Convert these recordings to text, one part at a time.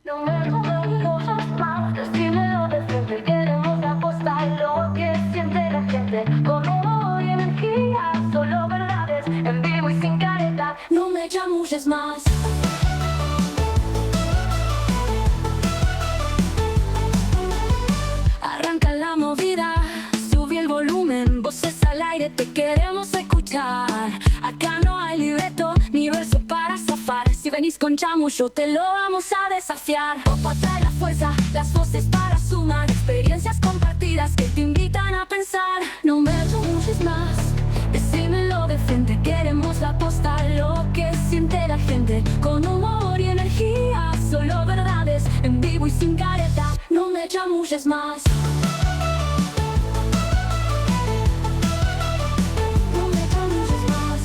No me cosas más, decímelo de frente. Queremos apostar lo que siente la gente. Con humor y energía, solo verdades, en vivo y sin careta. No me chamulles más. Arranca la movida, sube el volumen, voces al aire, te queremos escuchar. Acá no hay libreto ni verso para zafar. Si venís con chamullo te lo vamos a desafiar. Popa trae la fuerza, las voces para sumar, experiencias compartidas que te invitan a pensar. No me chamulles más, decímelo de frente. Queremos la posta, lo que siente la gente. Con humor y energía, solo verdades, en vivo y sin careta. No me chamulles más. No me chamulles más.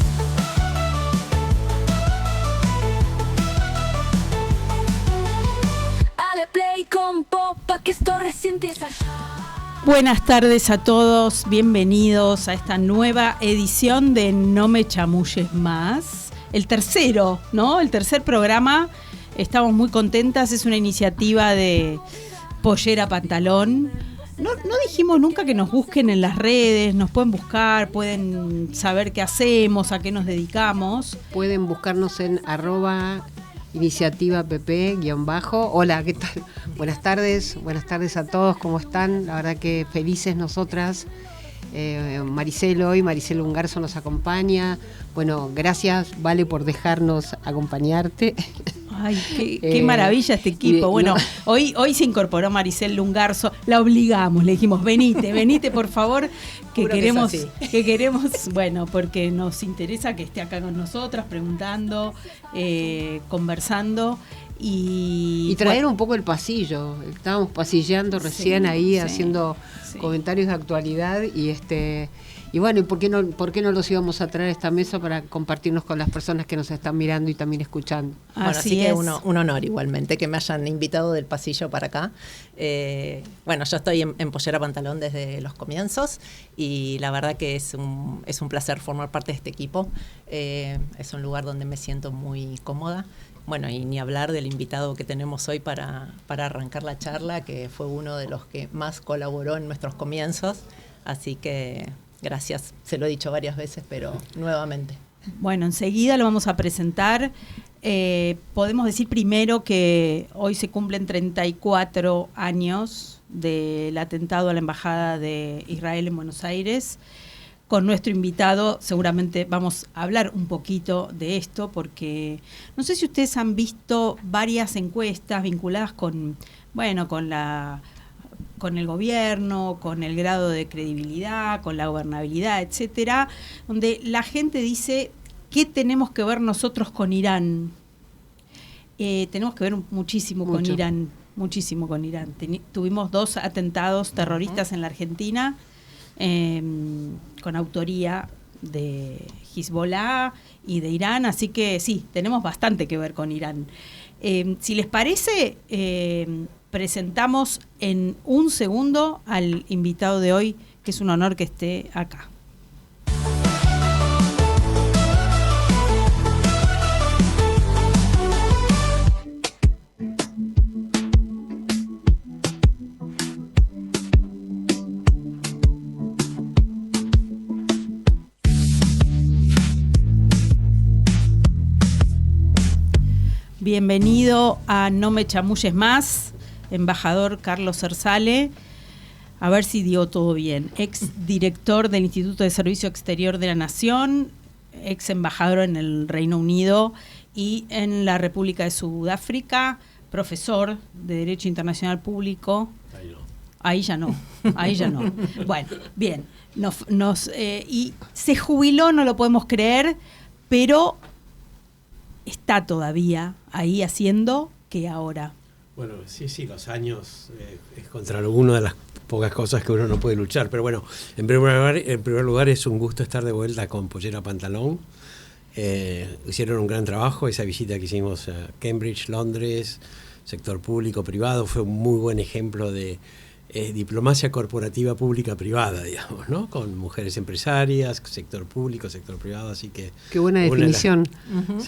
Dale play con Popa, que esto recién empieza ya. Buenas tardes a todos, bienvenidos a esta nueva edición de No me chamulles más. El tercero, ¿no? El tercer programa. Estamos muy contentas, es una iniciativa de Pollera Pantalón. No dijimos nunca que nos busquen en las redes, nos pueden buscar, pueden saber qué hacemos, a qué nos dedicamos. Pueden buscarnos en @iniciativapp_. Hola, ¿qué tal? Buenas tardes a todos, ¿cómo están? La verdad que felices nosotras. Maricelo Ungarzo nos acompaña. Bueno, gracias, Vale, por dejarnos acompañarte. Ay, qué maravilla este equipo. Bueno, hoy se incorporó Maricel Lungarzo, la obligamos, le dijimos, venite por favor, que queremos, bueno, porque nos interesa que esté acá con nosotras, preguntando, conversando. Y traer un poco el pasillo. Estábamos pasilleando recién haciendo comentarios de actualidad y bueno, ¿y por qué no los íbamos a traer a esta mesa para compartirnos con las personas que nos están mirando y también escuchando? Bueno, así que un honor igualmente que me hayan invitado del pasillo para acá. Bueno, yo estoy en Pollera Pantalón desde los comienzos y la verdad que es un placer formar parte de este equipo. Es un lugar donde me siento muy cómoda. Bueno, y ni hablar del invitado que tenemos hoy para arrancar la charla, que fue uno de los que más colaboró en nuestros comienzos. Así que gracias, se lo he dicho varias veces, pero nuevamente. Bueno, enseguida lo vamos a presentar. Podemos decir primero que hoy se cumplen 34 años del atentado a la Embajada de Israel en Buenos Aires. Con nuestro invitado seguramente vamos a hablar un poquito de esto, porque no sé si ustedes han visto varias encuestas vinculadas con el gobierno, con el grado de credibilidad, con la gobernabilidad, etcétera, donde la gente dice, ¿qué tenemos que ver nosotros con Irán? Tenemos que ver muchísimo con Irán. Tuvimos 2 atentados terroristas en la Argentina, con autoría de Hezbollah y de Irán, así que sí, tenemos bastante que ver con Irán. Si les parece, presentamos en un segundo al invitado de hoy, que es un honor que esté acá. Bienvenido a No me chamulles más, embajador Carlos Zersale. A ver si dio todo bien. Ex director del Instituto de Servicio Exterior de la Nación, ex embajador en el Reino Unido y en la República de Sudáfrica, profesor de Derecho Internacional Público. Ahí ya no. Bueno, bien. Y se jubiló, no lo podemos creer, pero está todavía ahí haciendo que ahora. Bueno, sí, los años es contra una de las pocas cosas que uno no puede luchar. Pero bueno, en primer lugar es un gusto estar de vuelta con Pollera Pantalón. Hicieron un gran trabajo, esa visita que hicimos a Cambridge, Londres, sector público, privado, fue un muy buen ejemplo de diplomacia corporativa pública privada, digamos, ¿no? Con mujeres empresarias, sector público, sector privado, así que... Qué buena definición.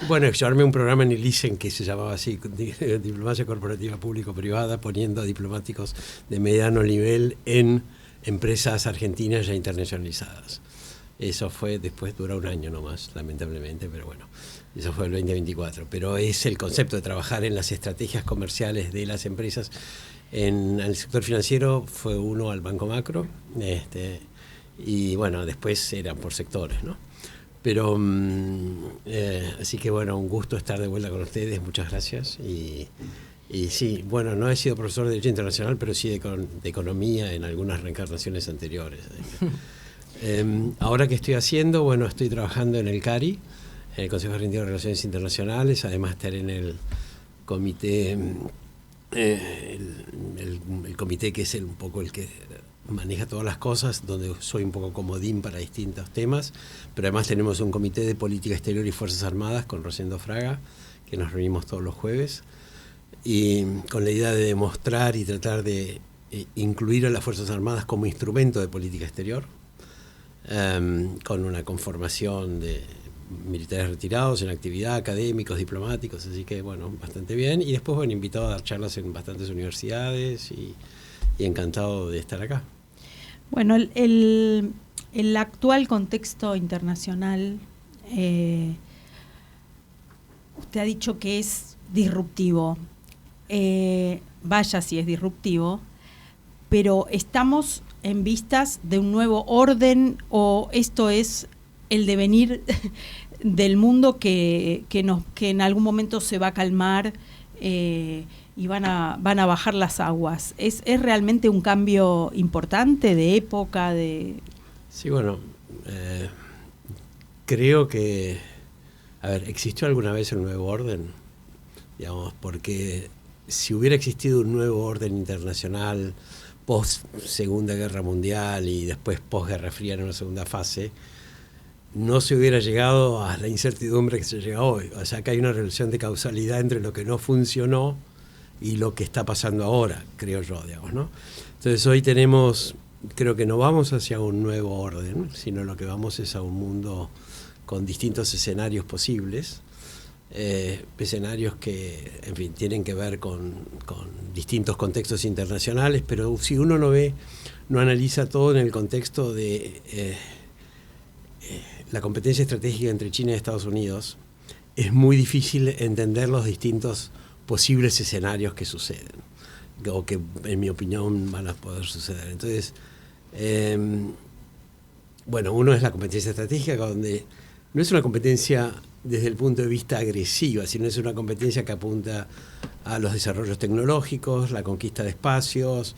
Bueno, yo armé un programa en el ISEN que se llamaba así, diplomacia corporativa público-privada, poniendo a diplomáticos de mediano nivel en empresas argentinas ya internacionalizadas. Eso fue, después duró un año nomás, lamentablemente, pero bueno, eso fue el 2024. Pero es el concepto de trabajar en las estrategias comerciales de las empresas. En el sector financiero fue uno al Banco Macro, y bueno, después eran por sectores, ¿no? Pero, así que bueno, un gusto estar de vuelta con ustedes, muchas gracias. Y sí, bueno, no he sido profesor de Derecho Internacional, pero sí de Economía en algunas reencarnaciones anteriores. Ahora que estoy haciendo, bueno, estoy trabajando en el CARI, en el Consejo Argentino de Relaciones Internacionales, además estaré en el comité, el comité que es un poco el que maneja todas las cosas, donde soy un poco comodín para distintos temas, pero además tenemos un comité de política exterior y Fuerzas Armadas con Rosendo Fraga, que nos reunimos todos los jueves, y con la idea de demostrar y tratar de incluir a las Fuerzas Armadas como instrumento de política exterior, con una conformación de militares retirados en actividad, académicos, diplomáticos, así que bueno, bastante bien. Y después, bueno, invitado a dar charlas en bastantes universidades y encantado de estar acá. Bueno, el actual contexto internacional, usted ha dicho que es disruptivo. Vaya si es disruptivo, pero estamos en vistas de un nuevo orden, o esto es el devenir del mundo que en algún momento se va a calmar y van a bajar las aguas. ¿Es realmente un cambio importante de época? Sí, bueno, creo que, a ver, ¿existió alguna vez el nuevo orden? Digamos, porque si hubiera existido un nuevo orden internacional post Segunda Guerra Mundial y después post Guerra Fría en una segunda fase, no se hubiera llegado a la incertidumbre que se llega hoy. O sea, que hay una relación de causalidad entre lo que no funcionó y lo que está pasando ahora, creo yo, digamos, ¿no? Entonces hoy creo que no vamos hacia un nuevo orden, sino lo que vamos es a un mundo con distintos escenarios posibles, escenarios que, en fin, tienen que ver con distintos contextos internacionales, pero si uno no analiza todo en el contexto de la competencia estratégica entre China y Estados Unidos, es muy difícil entender los distintos posibles escenarios que suceden, o que en mi opinión van a poder suceder. Entonces, bueno, uno es la competencia estratégica, donde no es una competencia desde el punto de vista agresiva, sino es una competencia que apunta a los desarrollos tecnológicos, la conquista de espacios,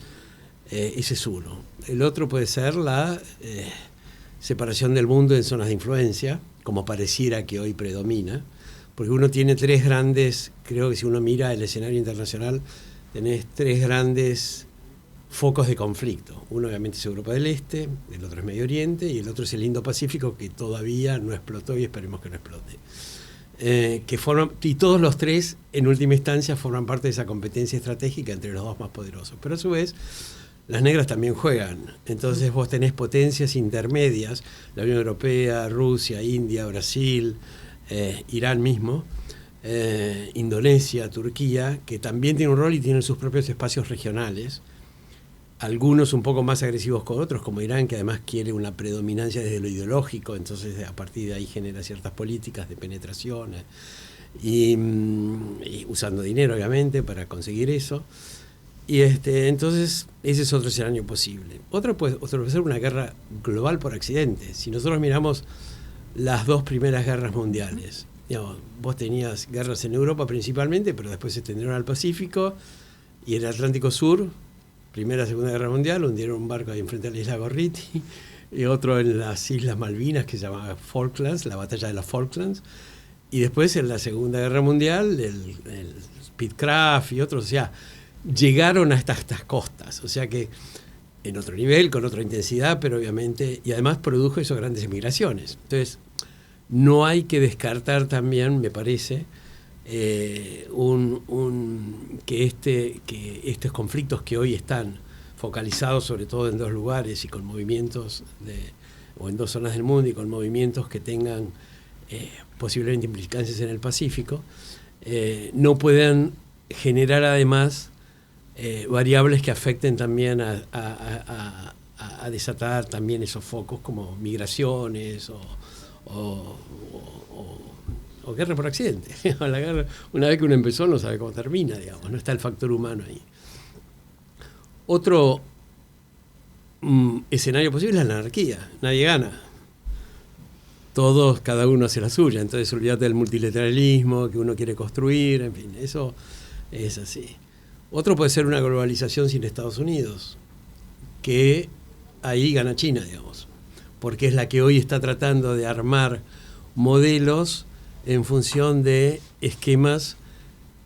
ese es uno. El otro puede ser la separación del mundo en zonas de influencia, como pareciera que hoy predomina, porque uno tiene tres grandes, creo que si uno mira el escenario internacional, tenés tres grandes focos de conflicto. Uno obviamente es Europa del Este, el otro es Medio Oriente y el otro es el Indo-Pacífico, que todavía no explotó y esperemos que no explote. Y todos los tres, en última instancia, forman parte de esa competencia estratégica entre los dos más poderosos. Pero a su vez, las negras también juegan. Entonces vos tenés potencias intermedias, la Unión Europea, Rusia, India, Brasil, Irán mismo, Indonesia, Turquía, que también tienen un rol y tienen sus propios espacios regionales, algunos un poco más agresivos que otros, como Irán, que además quiere una predominancia desde lo ideológico, entonces a partir de ahí genera ciertas políticas de penetración y usando dinero obviamente para conseguir eso. Y entonces ese es otro escenario posible. Otro puede ser una guerra global por accidente. Si nosotros miramos las dos primeras guerras mundiales, digamos, vos tenías guerras en Europa principalmente, pero después se extendieron al Pacífico y el Atlántico Sur. Primera, Segunda Guerra Mundial, hundieron un barco ahí enfrente a la isla Gorriti, y otro en las Islas Malvinas, que se llamaba Falklands, la batalla de las Falklands, y después en la Segunda Guerra Mundial, el Speedcraft y otros, o sea, llegaron hasta estas costas, o sea que en otro nivel, con otra intensidad, pero obviamente, y además produjo esas grandes emigraciones. Entonces, no hay que descartar también, me parece, que estos conflictos que hoy están focalizados sobre todo en 2 lugares y con movimientos o en 2 zonas del mundo y con movimientos que tengan posiblemente implicancias en el Pacífico, no puedan generar además variables que afecten también a desatar también esos focos como migraciones o guerra por accidente. La guerra, una vez que uno empezó no sabe cómo termina, digamos, no está el factor humano ahí. Otro escenario posible es la anarquía, nadie gana. Todos, cada uno hace la suya, entonces olvídate del multilateralismo que uno quiere construir, en fin, eso es así. Otro puede ser una globalización sin Estados Unidos, que ahí gana China, digamos, porque es la que hoy está tratando de armar modelos en función de esquemas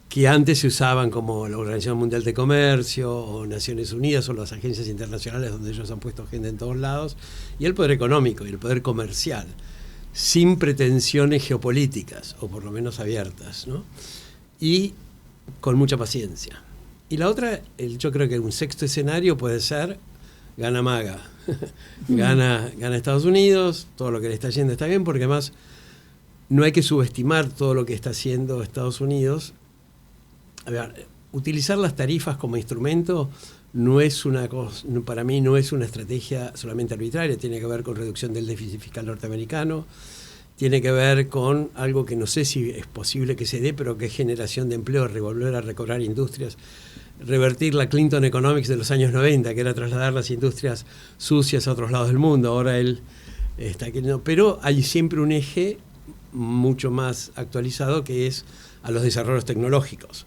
que antes se usaban como la Organización Mundial de Comercio o Naciones Unidas o las agencias internacionales donde ellos han puesto gente en todos lados, y el poder económico y el poder comercial, sin pretensiones geopolíticas, o por lo menos abiertas, ¿no? Y con mucha paciencia. Y la otra, yo creo que un sexto escenario puede ser, gana MAGA, gana Estados Unidos, todo lo que le está yendo está bien, porque además no hay que subestimar todo lo que está haciendo Estados Unidos. A ver, utilizar las tarifas como instrumento no es una cosa, para mí no es una estrategia solamente arbitraria, tiene que ver con reducción del déficit fiscal norteamericano, tiene que ver con algo que no sé si es posible que se dé, pero que es generación de empleo, volver a recobrar industrias, revertir la Clinton Economics de los años 90, que era trasladar las industrias sucias a otros lados del mundo. Ahora él está queriendo, pero hay siempre un eje mucho más actualizado que es a los desarrollos tecnológicos.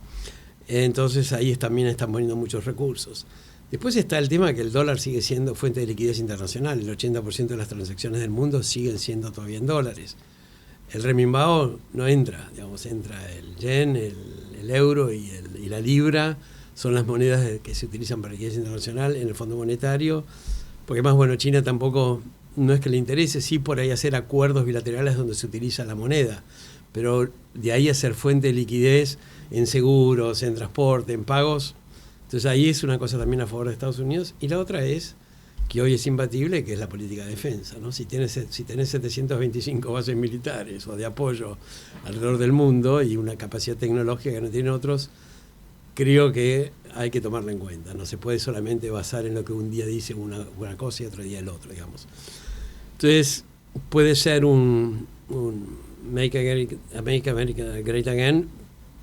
Entonces ahí también están poniendo muchos recursos. Después está el tema que el dólar sigue siendo fuente de liquidez internacional. El 80% de las transacciones del mundo siguen siendo todavía en dólares. El renminbao no entra, digamos, entra el yen, el euro y la libra, son las monedas que se utilizan para liquidez internacional en el Fondo Monetario, porque más, bueno, China tampoco, no es que le interese, sí por ahí hacer acuerdos bilaterales donde se utiliza la moneda, pero de ahí a ser fuente de liquidez en seguros, en transporte, en pagos. Entonces ahí es una cosa también a favor de Estados Unidos. Y la otra es, que hoy es imbatible, que es la política de defensa, ¿no? Si tenés 725 bases militares o de apoyo alrededor del mundo y una capacidad tecnológica que no tienen otros, creo que hay que tomarla en cuenta. No se puede solamente basar en lo que un día dice una cosa y otro día el otro, digamos. Entonces puede ser un Make America Great Again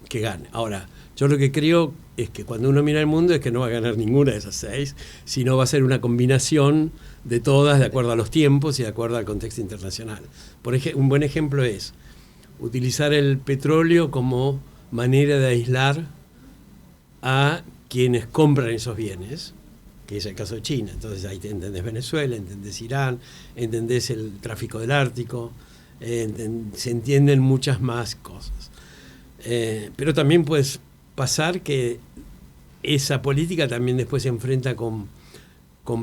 que gane. Ahora, yo lo que creo es que cuando uno mira el mundo es que no va a ganar ninguna de esas 6, sino va a ser una combinación de todas de acuerdo a los tiempos y de acuerdo al contexto internacional. Por ejemplo, un buen ejemplo es utilizar el petróleo como manera de aislar a quienes compran esos bienes, que es el caso de China. Entonces ahí entendés Venezuela, entendés Irán, entendés el tráfico del Ártico, se entienden muchas más cosas. Pero también puedes pasar que esa política también después se enfrenta con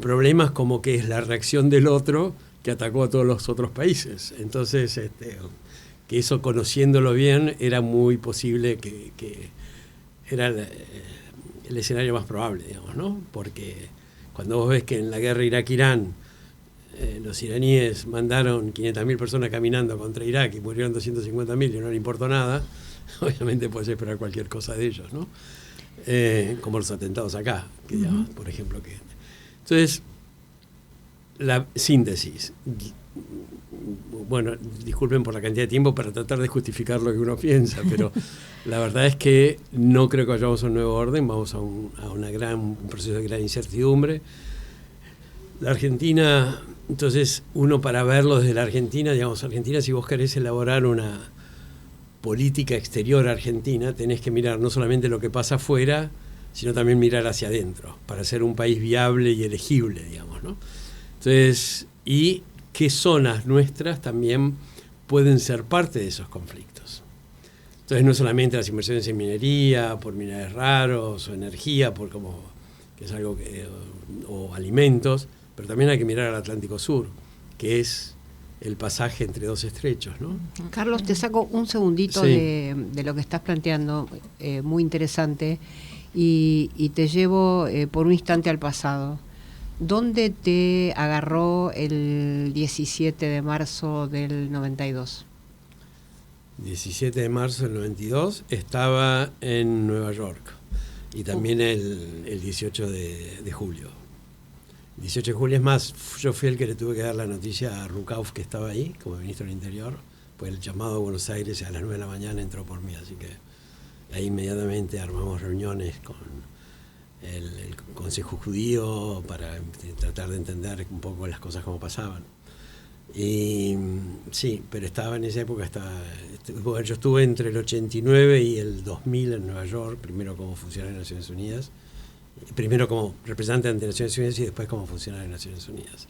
problemas como que es la reacción del otro que atacó a todos los otros países. Entonces, que eso, conociéndolo bien, era muy posible que era el escenario más probable, digamos, ¿no? Porque cuando vos ves que en la guerra Irak-Irán los iraníes mandaron 500.000 personas caminando contra Irak y murieron 250.000 y no le importó nada, obviamente puedes esperar cualquier cosa de ellos, ¿no? Como los atentados acá, que digamos, por ejemplo. Entonces, la síntesis. Bueno, disculpen por la cantidad de tiempo para tratar de justificar lo que uno piensa, pero la verdad es que no creo que vayamos a un nuevo orden, vamos a un proceso de gran incertidumbre. La Argentina, entonces, uno para verlo desde la Argentina, digamos, Argentina, si vos querés elaborar una política exterior argentina, tenés que mirar no solamente lo que pasa afuera, sino también mirar hacia adentro, para ser un país viable y elegible, digamos, ¿no? Entonces, y qué zonas nuestras también pueden ser parte de esos conflictos. Entonces, no solamente las inversiones en minería, por minerales raros, o energía, que es algo o alimentos, pero también hay que mirar al Atlántico Sur, que es el pasaje entre dos estrechos, ¿no? Carlos, te saco un segundito sí. de lo que estás planteando, muy interesante, y te llevo por un instante al pasado. ¿Dónde te agarró el 17 de marzo del 92? 17 de marzo del 92 estaba en Nueva York y también el 18 de julio. El 18 de julio, es más, yo fui el que le tuve que dar la noticia a Rukauf, que estaba ahí como ministro del Interior, pues el llamado a Buenos Aires a las 9 de la mañana entró por mí, así que ahí inmediatamente armamos reuniones con el Consejo Judío para tratar de entender un poco las cosas como pasaban. Y sí, pero estaba en esa época, yo estuve entre el 89 y el 2000 en Nueva York, primero como funcionario de Naciones Unidas, primero como representante ante Naciones Unidas y después como funcionario de Naciones Unidas.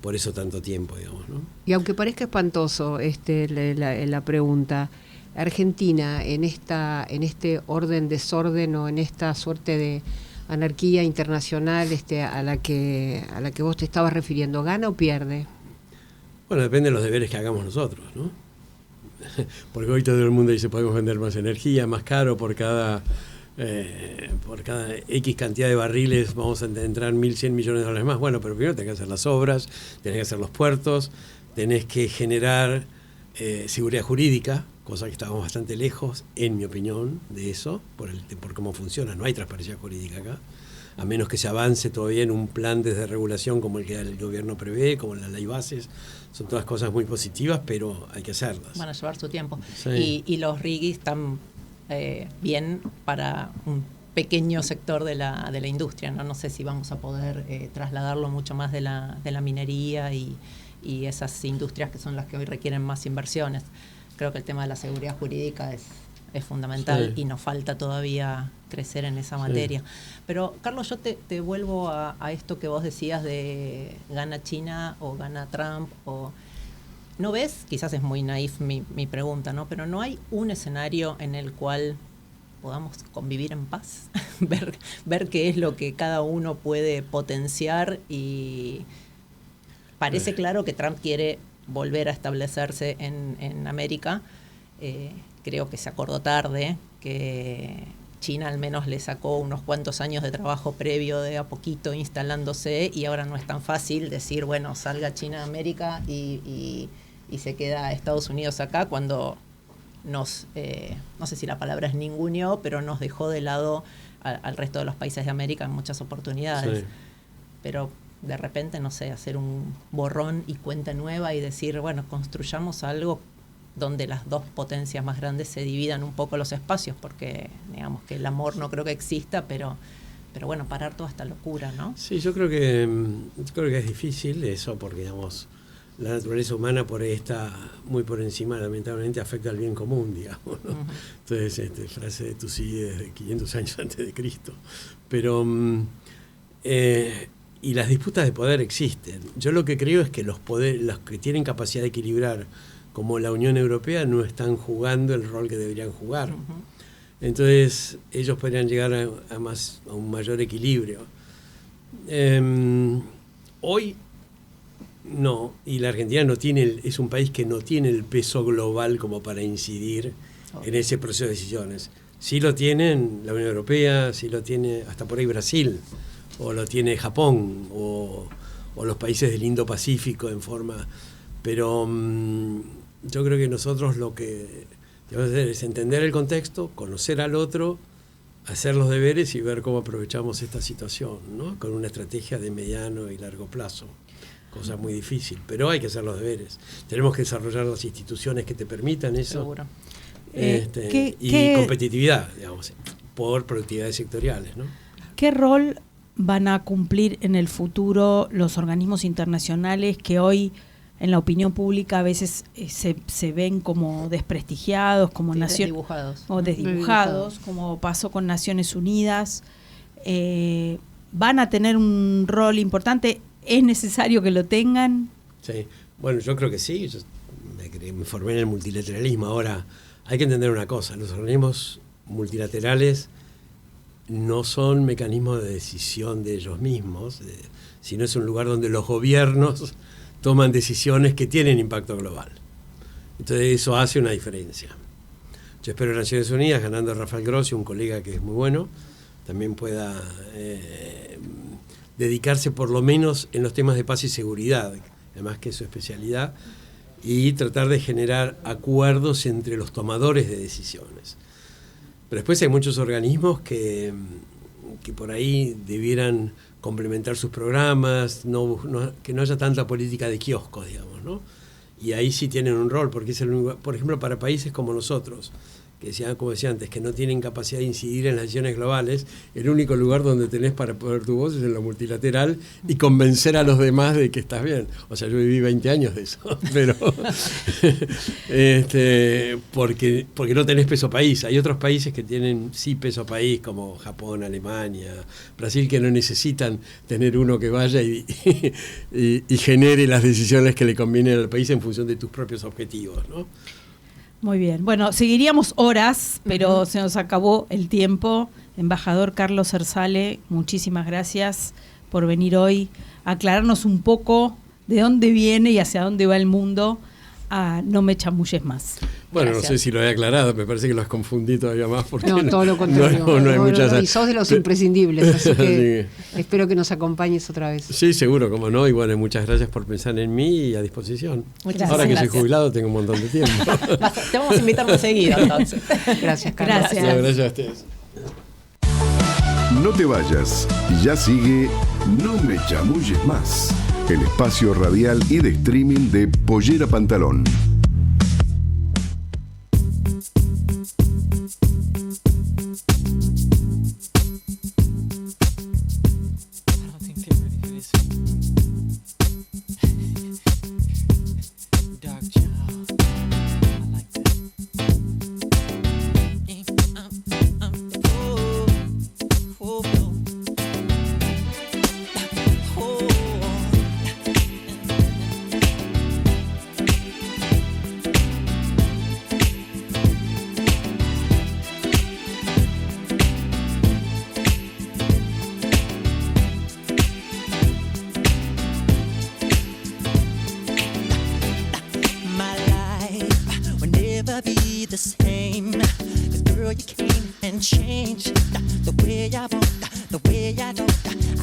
Por eso tanto tiempo, digamos, ¿no? Y aunque parezca espantoso la pregunta, Argentina en este orden-desorden o en esta suerte de anarquía internacional a la que vos te estabas refiriendo, ¿gana o pierde? Bueno, depende de los deberes que hagamos nosotros, ¿no? Porque hoy todo el mundo dice podemos vender más energía, más caro por cada X cantidad de barriles vamos a entrar 1.100 millones de dólares más. Bueno, pero primero tenés que hacer las obras, tenés que hacer los puertos, tenés que generar seguridad jurídica, cosa que estábamos bastante lejos, en mi opinión, de eso, por cómo funciona. No hay transparencia jurídica acá, a menos que se avance todavía en un plan desde regulación como el que el gobierno prevé, como la ley bases. Son todas cosas muy positivas, pero hay que hacerlas. Van a llevar su tiempo. Sí. Y los RIGI están bien para un pequeño sector de la industria, ¿no? No sé si vamos a poder trasladarlo mucho más de la minería y esas industrias que son las que hoy requieren más inversiones. Creo que el tema de la seguridad jurídica es fundamental, sí, y nos falta todavía crecer en esa materia. Sí. Pero, Carlos, yo te vuelvo a esto que vos decías de gana China o gana Trump. ¿No ves? Quizás es muy naif mi pregunta, ¿no? Pero ¿no hay un escenario en el cual podamos convivir en paz? ver qué es lo que cada uno puede potenciar, y parece claro que Trump quiere volver a establecerse en América. Creo que se acordó tarde, que China al menos le sacó unos cuantos años de trabajo previo de a poquito instalándose, y ahora no es tan fácil decir, bueno, salga China a América y se queda Estados Unidos acá, cuando no sé si la palabra es ninguneó, pero nos dejó de lado al resto de los países de América en muchas oportunidades. Sí. Pero de repente, no sé, hacer un borrón y cuenta nueva y decir, bueno, construyamos algo donde las dos potencias más grandes se dividan un poco los espacios, porque digamos que el amor no creo que exista, pero bueno, parar toda esta locura, ¿no? Sí, yo creo que es difícil eso, porque digamos la naturaleza humana por ahí está muy por encima, lamentablemente afecta al bien común, digamos, ¿no? Uh-huh. Entonces, frase de Tucídides de 500 años antes de Cristo. Pero y las disputas de poder existen. Yo lo que creo es que los que tienen capacidad de equilibrar, como la Unión Europea, no están jugando el rol que deberían jugar. Uh-huh. Entonces, ellos podrían llegar a un mayor equilibrio. Hoy no, y la Argentina es un país que no tiene el peso global como para incidir en ese proceso de decisiones. Sí lo tienen la Unión Europea, sí lo tiene hasta por ahí Brasil, o lo tiene Japón, o los países del Indo-Pacífico en forma. Pero yo creo que nosotros lo que debemos hacer es entender el contexto, conocer al otro, hacer los deberes y ver cómo aprovechamos esta situación, ¿no? Con una estrategia de mediano y largo plazo. Cosa muy difícil, pero hay que hacer los deberes. Tenemos que desarrollar las instituciones que te permitan eso. Seguro. Y competitividad, digamos, por productividades sectoriales, ¿no? ¿Qué rol van a cumplir en el futuro los organismos internacionales que hoy en la opinión pública a veces se ven como desprestigiados, como desdibujados, como pasó con Naciones Unidas? ¿Van a tener un rol importante? ¿Es necesario que lo tengan? Sí, bueno, yo creo que sí. Yo me formé en el multilateralismo. Ahora, hay que entender una cosa: los organismos multilaterales no son mecanismos de decisión de ellos mismos, sino es un lugar donde los gobiernos toman decisiones que tienen impacto global. Entonces eso hace una diferencia. Yo espero en Naciones Unidas, ganando a Rafael Grossi, un colega que es muy bueno, también pueda dedicarse por lo menos en los temas de paz y seguridad, además que es su especialidad, y tratar de generar acuerdos entre los tomadores de decisiones. Pero después hay muchos organismos que por ahí debieran complementar sus programas, que no haya tanta política de kioscos, digamos, ¿no? Y ahí sí tienen un rol, porque es el único, por ejemplo, para países como nosotros, que decía, como decía antes, que no tienen capacidad de incidir en las decisiones globales, el único lugar donde tenés para poner tu voz es en lo multilateral y convencer a los demás de que estás bien. O sea, yo viví 20 años de eso, pero porque no tenés peso país. Hay otros países que tienen sí peso país, como Japón, Alemania, Brasil, que no necesitan tener uno que vaya y genere las decisiones que le convienen al país en función de tus propios objetivos, ¿no? Muy bien. Bueno, seguiríamos horas, pero se nos acabó el tiempo. Embajador Carlos Zersale, muchísimas gracias por venir hoy a aclararnos un poco de dónde viene y hacia dónde va el mundo a No me chamulles más. Bueno, Gracias. No sé si lo he aclarado, me parece que lo has confundido todavía más. Porque No, todo lo contrario. No hay muchas... Y sos de los imprescindibles, así que espero que nos acompañes otra vez. Sí, seguro, como no. Y bueno, muchas gracias por pensar en mí y a disposición. Muchas Ahora que gracias. soy jubilado tengo un montón de tiempo. Te vamos a invitar más seguido, entonces. Gracias, Carlos. Gracias. No, gracias a ustedes. No te vayas, ya sigue No me chamulles más, el espacio radial y de streaming de Pollera Pantalón. My life will never be the same. 'Cause girl, you came and changed the way I walk, the way I talk.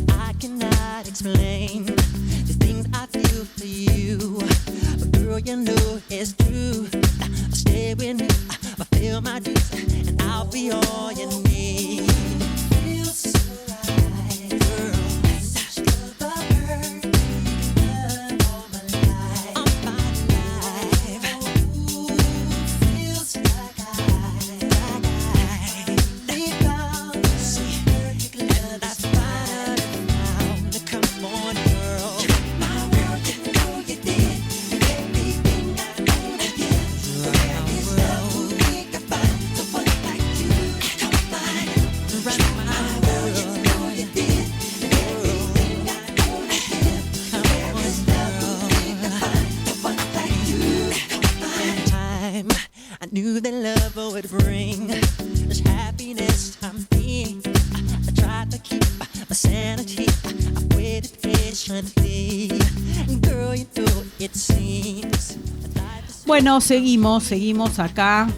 I cannot explain the things I feel for you. But girl, you know it's true. I'll stay with you, I'll feel my dues, and I'll be all you need. Feels so right, girl. Such the bird. All my life. Feels like I deep down, see, that's right now. Come on, girl. My world, you know you did everything I wanna give. There is love we could find, someone like you. Come find, right my world, you know you did everything I wanna give. There is love we could find, someone like you. Time I knew that love would bring this happiness to me. I tried to keep my sanity. I waited patiently. Girl, you know it seems. Bueno, seguimos acá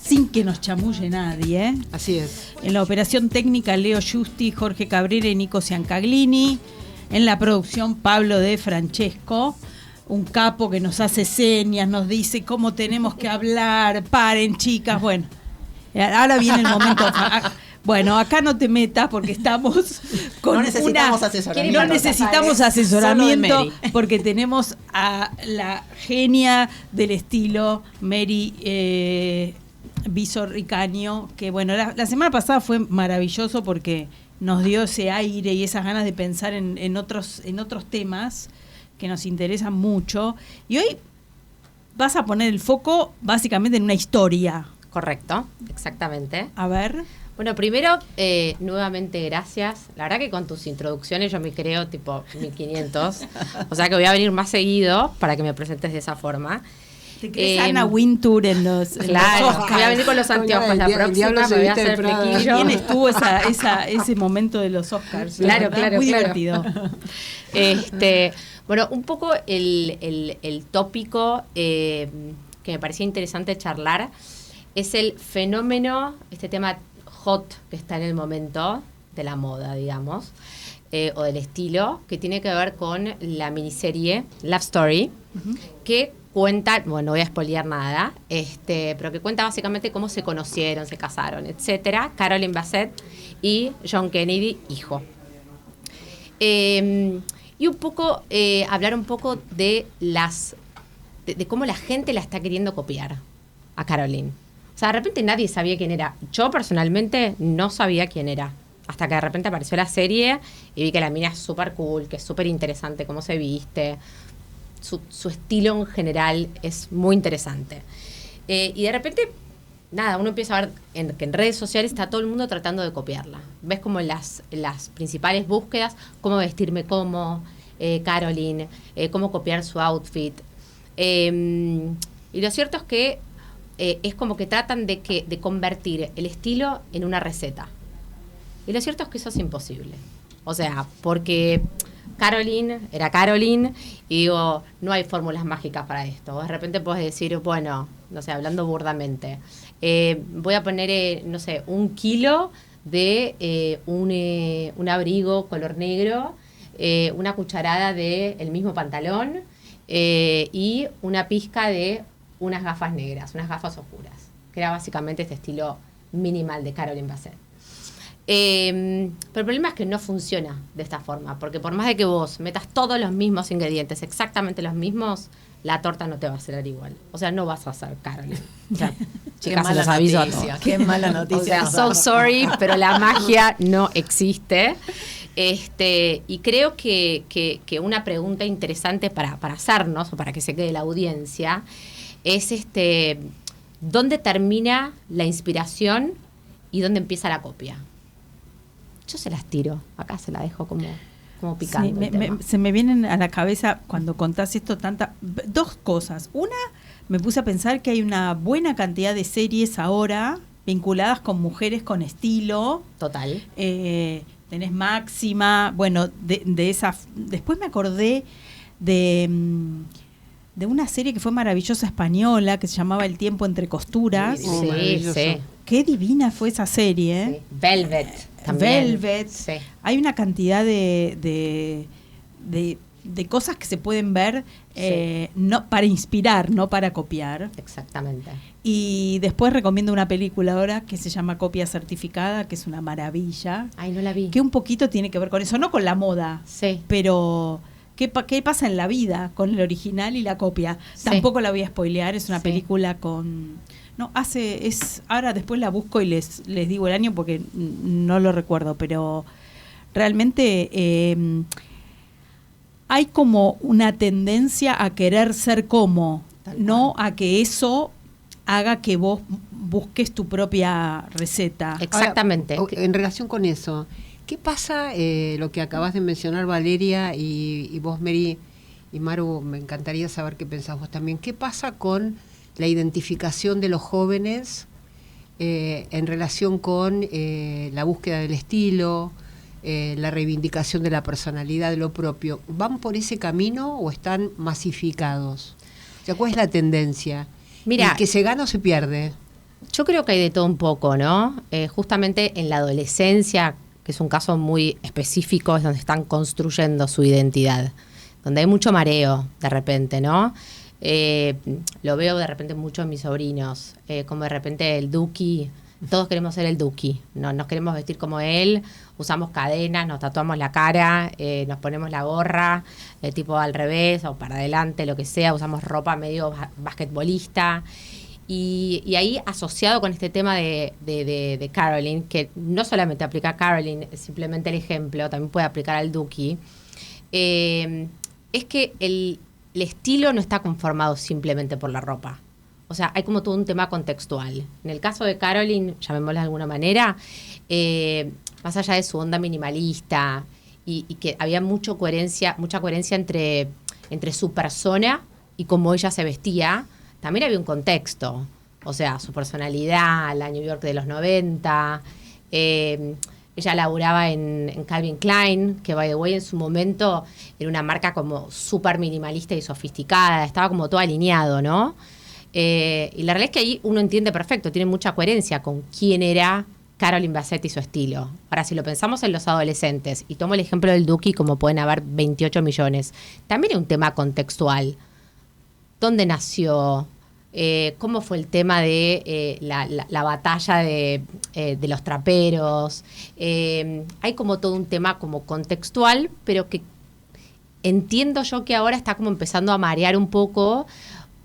sin que nos chamulle nadie, ¿eh? Así es. En la operación técnica, Leo Giusti, Jorge Cabrera y Nico Ciancaglini. En la producción, Pablo de Francesco, un capo que nos hace señas, nos dice cómo tenemos que hablar. Paren, chicas. Bueno, ahora viene el momento. Bueno, acá no te metas porque estamos con No necesitamos una... asesoramiento. No necesitamos Solo asesoramiento de Mary. porque tenemos a la genia del estilo, Mary Visorricaño, que bueno, la semana pasada fue maravilloso porque nos dio ese aire y esas ganas de pensar en otros temas que nos interesan mucho. Y hoy vas a poner el foco básicamente en una historia. Correcto, exactamente. A ver. Bueno, primero, nuevamente gracias. La verdad que con tus introducciones yo me creo tipo 1500. O sea que voy a venir más seguido para que me presentes de esa forma. ¿Te crees Anna Wintour en los Claro, Oscars? voy a venir con los anteojos la próxima, me voy a hacer flequillo. ¿Quién estuvo ese momento de los Oscars? Claro, ¿verdad? claro, Muy claro. divertido. Bueno, un poco el tópico que me parecía interesante charlar es el fenómeno, este tema hot que está en el momento, de la moda, digamos, o del estilo, que tiene que ver con la miniserie Love Story, que cuenta, bueno, no voy a spoilear nada, pero que cuenta básicamente cómo se conocieron, se casaron, etcétera, Caroline Bassett y John Kennedy, hijo. Y un poco, hablar un poco de de cómo la gente la está queriendo copiar a Caroline. O sea, de repente nadie sabía quién era. Yo personalmente no sabía quién era. Hasta que de repente apareció la serie y vi que la mina es súper cool, que es súper interesante cómo se viste. Su estilo en general es muy interesante. Y de repente, nada, uno empieza a ver que en redes sociales está todo el mundo tratando de copiarla. Ves como en las principales búsquedas, cómo vestirme como Caroline, cómo copiar su outfit. Y lo cierto es que es como que tratan de convertir el estilo en una receta. Y lo cierto es que eso es imposible. O sea, porque Caroline era Caroline y digo, no hay fórmulas mágicas para esto. De repente puedes decir, bueno, no sé, hablando burdamente, voy a poner, no sé, 1 kilo de un abrigo color negro, una cucharada del mismo pantalón y una pizca de unas gafas negras, unas gafas oscuras, que era básicamente este estilo minimal de Caroline Bassett. Pero el problema es que no funciona de esta forma, porque por más de que vos metas todos los mismos ingredientes, exactamente los mismos, la torta no te va a salir igual. O sea, no vas a hacer Caroline. O sea, chicas, se los aviso a todos. Qué mala noticia. O sea, so sorry, pero la magia no existe. Y creo que una pregunta interesante para hacernos, o para que se quede la audiencia, es ¿dónde termina la inspiración y dónde empieza la copia? Yo se las tiro, acá se la dejo como picando. Sí, se me vienen a la cabeza cuando contás esto dos cosas. Una, me puse a pensar que hay una buena cantidad de series ahora vinculadas con mujeres con estilo. Total. Tenés Máxima, bueno, de esa. Después me acordé de una serie que fue maravillosa española que se llamaba El tiempo entre costuras. Sí. Qué divina fue esa serie. Sí. Velvet. También. Velvet. Sí. Hay una cantidad de cosas que se pueden ver no para inspirar, no para copiar. Exactamente. Y después recomiendo una película ahora que se llama Copia Certificada, que es una maravilla. Ay, no la vi. Que un poquito tiene que ver con eso, no con la moda, Sí. pero ¿qué pasa en la vida con el original y la copia? Sí. Tampoco la voy a spoilear, es una Sí. película ahora después la busco y les digo el año porque no lo recuerdo, pero realmente hay como una tendencia a querer ser como, no a que eso haga que vos busques tu propia receta. Exactamente. Ahora, en relación con eso, ¿qué pasa, lo que acabas de mencionar Valeria y vos Mary y Maru, me encantaría saber qué pensás vos también, ¿qué pasa con la identificación de los jóvenes en relación con la búsqueda del estilo, la reivindicación de la personalidad, de lo propio? ¿Van por ese camino o están masificados? O sea, ¿cuál es la tendencia? Mira, ¿Y que se gana o se pierde? yo creo que hay de todo un poco, ¿no? Justamente en la adolescencia, que es un caso muy específico, es donde están construyendo su identidad, donde hay mucho mareo de repente, ¿no? Lo veo de repente mucho en mis sobrinos, como de repente el Duki, todos queremos ser el Duki, ¿no? Nos queremos vestir como él, usamos cadenas, nos tatuamos la cara, nos ponemos la gorra, tipo al revés o para adelante, lo que sea, usamos ropa medio basquetbolista. Y ahí asociado con este tema de Caroline, que no solamente aplica a Caroline, es simplemente el ejemplo, también puede aplicar al Duki, es que el estilo no está conformado simplemente por la ropa. O sea, hay como todo un tema contextual. En el caso de Caroline, llamémosla de alguna manera, más allá de su onda minimalista y que había mucha coherencia entre su persona y cómo ella se vestía, también había un contexto. O sea, su personalidad, la New York de los 90. Ella laburaba en Calvin Klein, que by the way en su momento era una marca como súper minimalista y sofisticada, estaba como todo alineado, ¿no? Y la realidad es que ahí uno entiende perfecto, tiene mucha coherencia con quién era Caroline Basset y su estilo. Ahora, si lo pensamos en los adolescentes, y tomo el ejemplo del Duki, como pueden haber 28 millones, también es un tema contextual. ¿Dónde nació? ¿Cómo fue el tema de la batalla de los traperos? Hay como todo un tema como contextual, pero que entiendo yo que ahora está como empezando a marear un poco,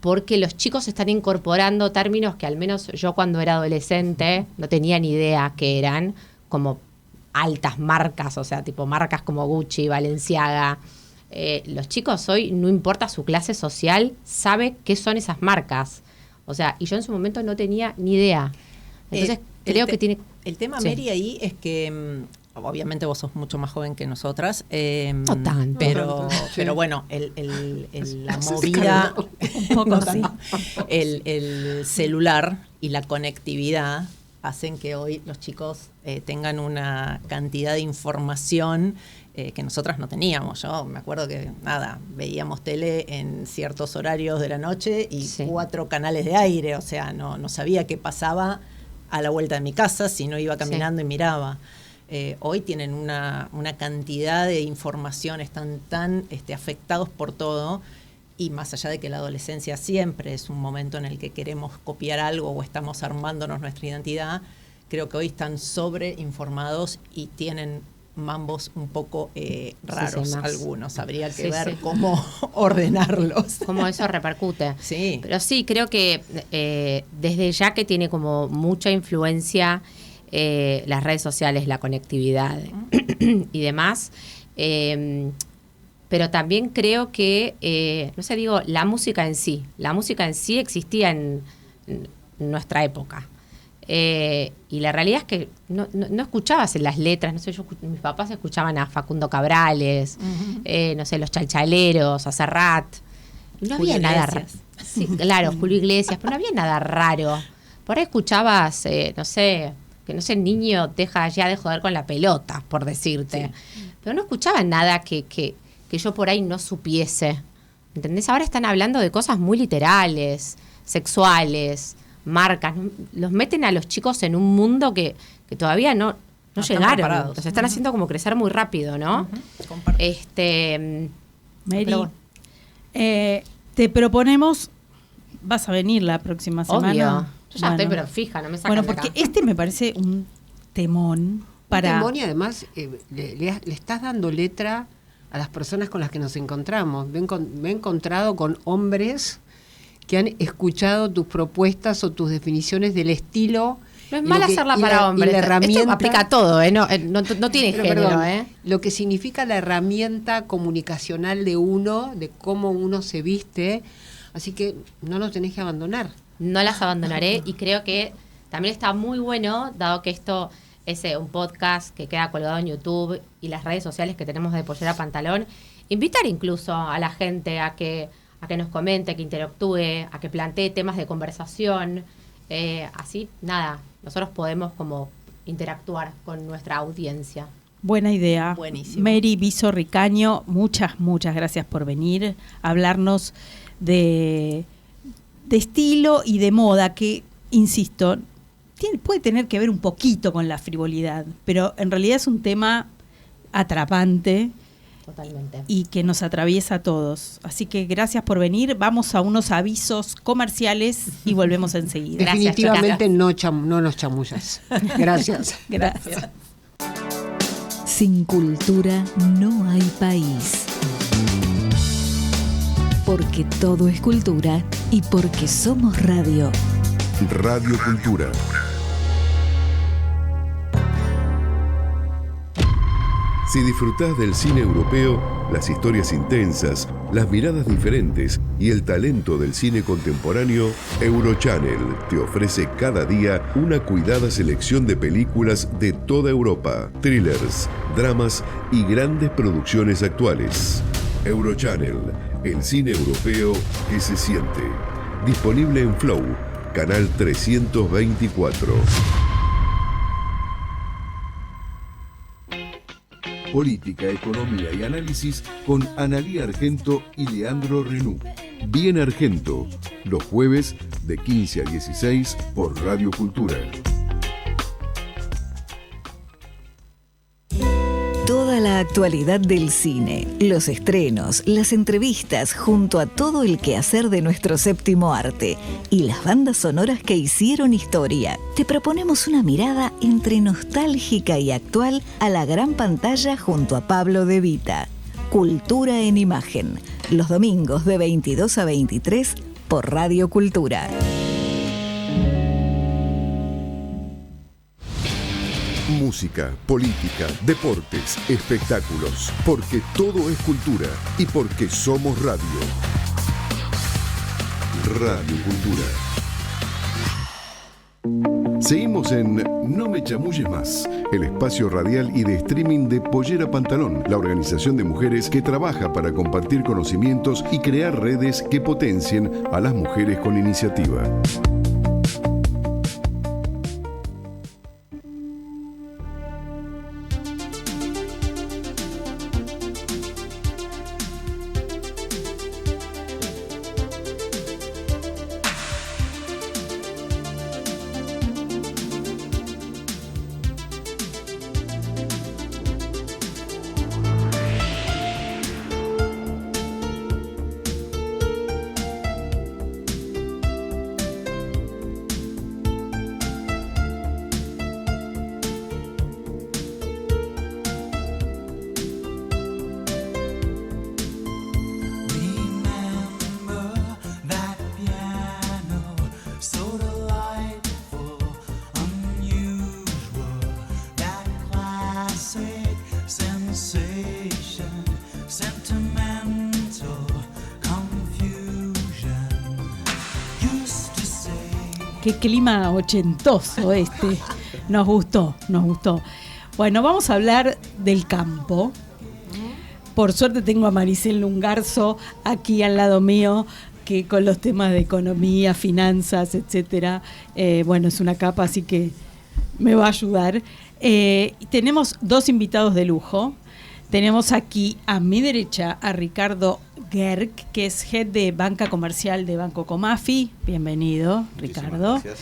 porque los chicos están incorporando términos que al menos yo cuando era adolescente no tenía ni idea que eran, como altas marcas, o sea, tipo marcas como Gucci, Balenciaga. Los chicos hoy, no importa su clase social, sabe qué son esas marcas. O sea, y yo en su momento no tenía ni idea. Entonces, creo que tiene... El tema, Sí. Mary, ahí es que obviamente vos sos mucho más joven que nosotras. No tanto. Pero bueno, la movida, Un poco sí. el celular y la conectividad hacen que hoy los chicos tengan una cantidad de información que nosotras no teníamos. Yo me acuerdo que, veíamos tele en ciertos horarios de la noche y Sí. 4 canales de aire, o sea, no sabía qué pasaba a la vuelta de mi casa si no iba caminando y miraba. Hoy tienen una cantidad de información, están tan afectados por todo, y más allá de que la adolescencia siempre es un momento en el que queremos copiar algo o estamos armándonos nuestra identidad, creo que hoy están sobreinformados y tienen mambos un poco raros, más. algunos. Habría que Sí, ver sí. cómo ordenarlos. Cómo eso repercute. Sí. Pero sí, creo que desde ya que tiene como mucha influencia las redes sociales, la conectividad y demás, pero también creo que, la música en sí existía en nuestra época. Y la realidad es que no escuchabas en las letras, mis papás escuchaban a Facundo Cabrales, los Chalchaleros, a Serrat. No Julio había nada raro. Iglesias. Sí, claro, Julio Iglesias, pero no había nada raro. Por ahí escuchabas, el niño deja ya de joder con la pelota, por decirte. Sí. Pero no escuchaban nada que yo por ahí no supiese. ¿Entendés? Ahora están hablando de cosas muy literales, sexuales, marcas. Los meten a los chicos en un mundo que todavía no llegaron. Los están haciendo como crecer muy rápido, ¿no? Mary, pero bueno. Te proponemos, vas a venir la próxima semana. Obvio. Yo ya estoy, pero fija, no me sacan Bueno, de porque acá. me parece un temón para... Un temón, y además le estás dando letra a las personas con las que nos encontramos. Me he encontrado con hombres que han escuchado tus propuestas o tus definiciones del estilo. No es mal hacerla para hombres. Esto aplica a todo, no tiene pero, género. perdón, lo que significa la herramienta comunicacional de uno, de cómo uno se viste. Así que no lo tenés que abandonar. No las abandonaré, y creo que también está muy bueno, dado que esto es un podcast que queda colgado en YouTube y las redes sociales que tenemos de Pollera Pantalón, invitar incluso a la gente a que nos comente, que interactúe, a que plantee temas de conversación. Así, nosotros podemos como interactuar con nuestra audiencia. Buena idea. Buenísimo. Mary Viso Ricaño, muchas gracias por venir a hablarnos de estilo y de moda, que, insisto, puede tener que ver un poquito con la frivolidad, pero en realidad es un tema atrapante. Totalmente. Y que nos atraviesa a todos. Así que gracias por venir. Vamos a unos avisos comerciales y volvemos enseguida. Gracias, Definitivamente no nos chamullas. Gracias. Gracias. Sin cultura no hay país. Porque todo es cultura y porque somos radio. Radio Cultura. Si disfrutás del cine europeo, las historias intensas, las miradas diferentes y el talento del cine contemporáneo, Eurochannel te ofrece cada día una cuidada selección de películas de toda Europa, thrillers, dramas y grandes producciones actuales. Eurochannel, el cine europeo que se siente. Disponible en Flow, canal 324. Política, economía y análisis con Analía Argento y Leandro Renú. Bien Argento, los jueves de 15 a 16 por Radio Cultura. La actualidad del cine, los estrenos, las entrevistas junto a todo el quehacer de nuestro séptimo arte y las bandas sonoras que hicieron historia. Te proponemos una mirada entre nostálgica y actual a la gran pantalla junto a Pablo De Vita. Cultura en Imagen, los domingos de 22 a 23 por Radio Cultura. Música, política, deportes, espectáculos, porque todo es cultura y porque somos radio. Radio Cultura. Seguimos en No me chamulles más, el espacio radial y de streaming de Pollera Pantalón, la organización de mujeres que trabaja para compartir conocimientos y crear redes que potencien a las mujeres con iniciativa. Qué clima ochentoso este. Nos gustó. Bueno, vamos a hablar del campo. Por suerte tengo a Maricel Lungarzo aquí al lado mío, que con los temas de economía, finanzas, etcétera, bueno, es una capa, así que me va a ayudar. Tenemos dos invitados de lujo. Tenemos aquí a mi derecha a Ricardo Gerg, que es Head de Banca Comercial de Banco Comafi. Bienvenido, Ricardo. Gracias.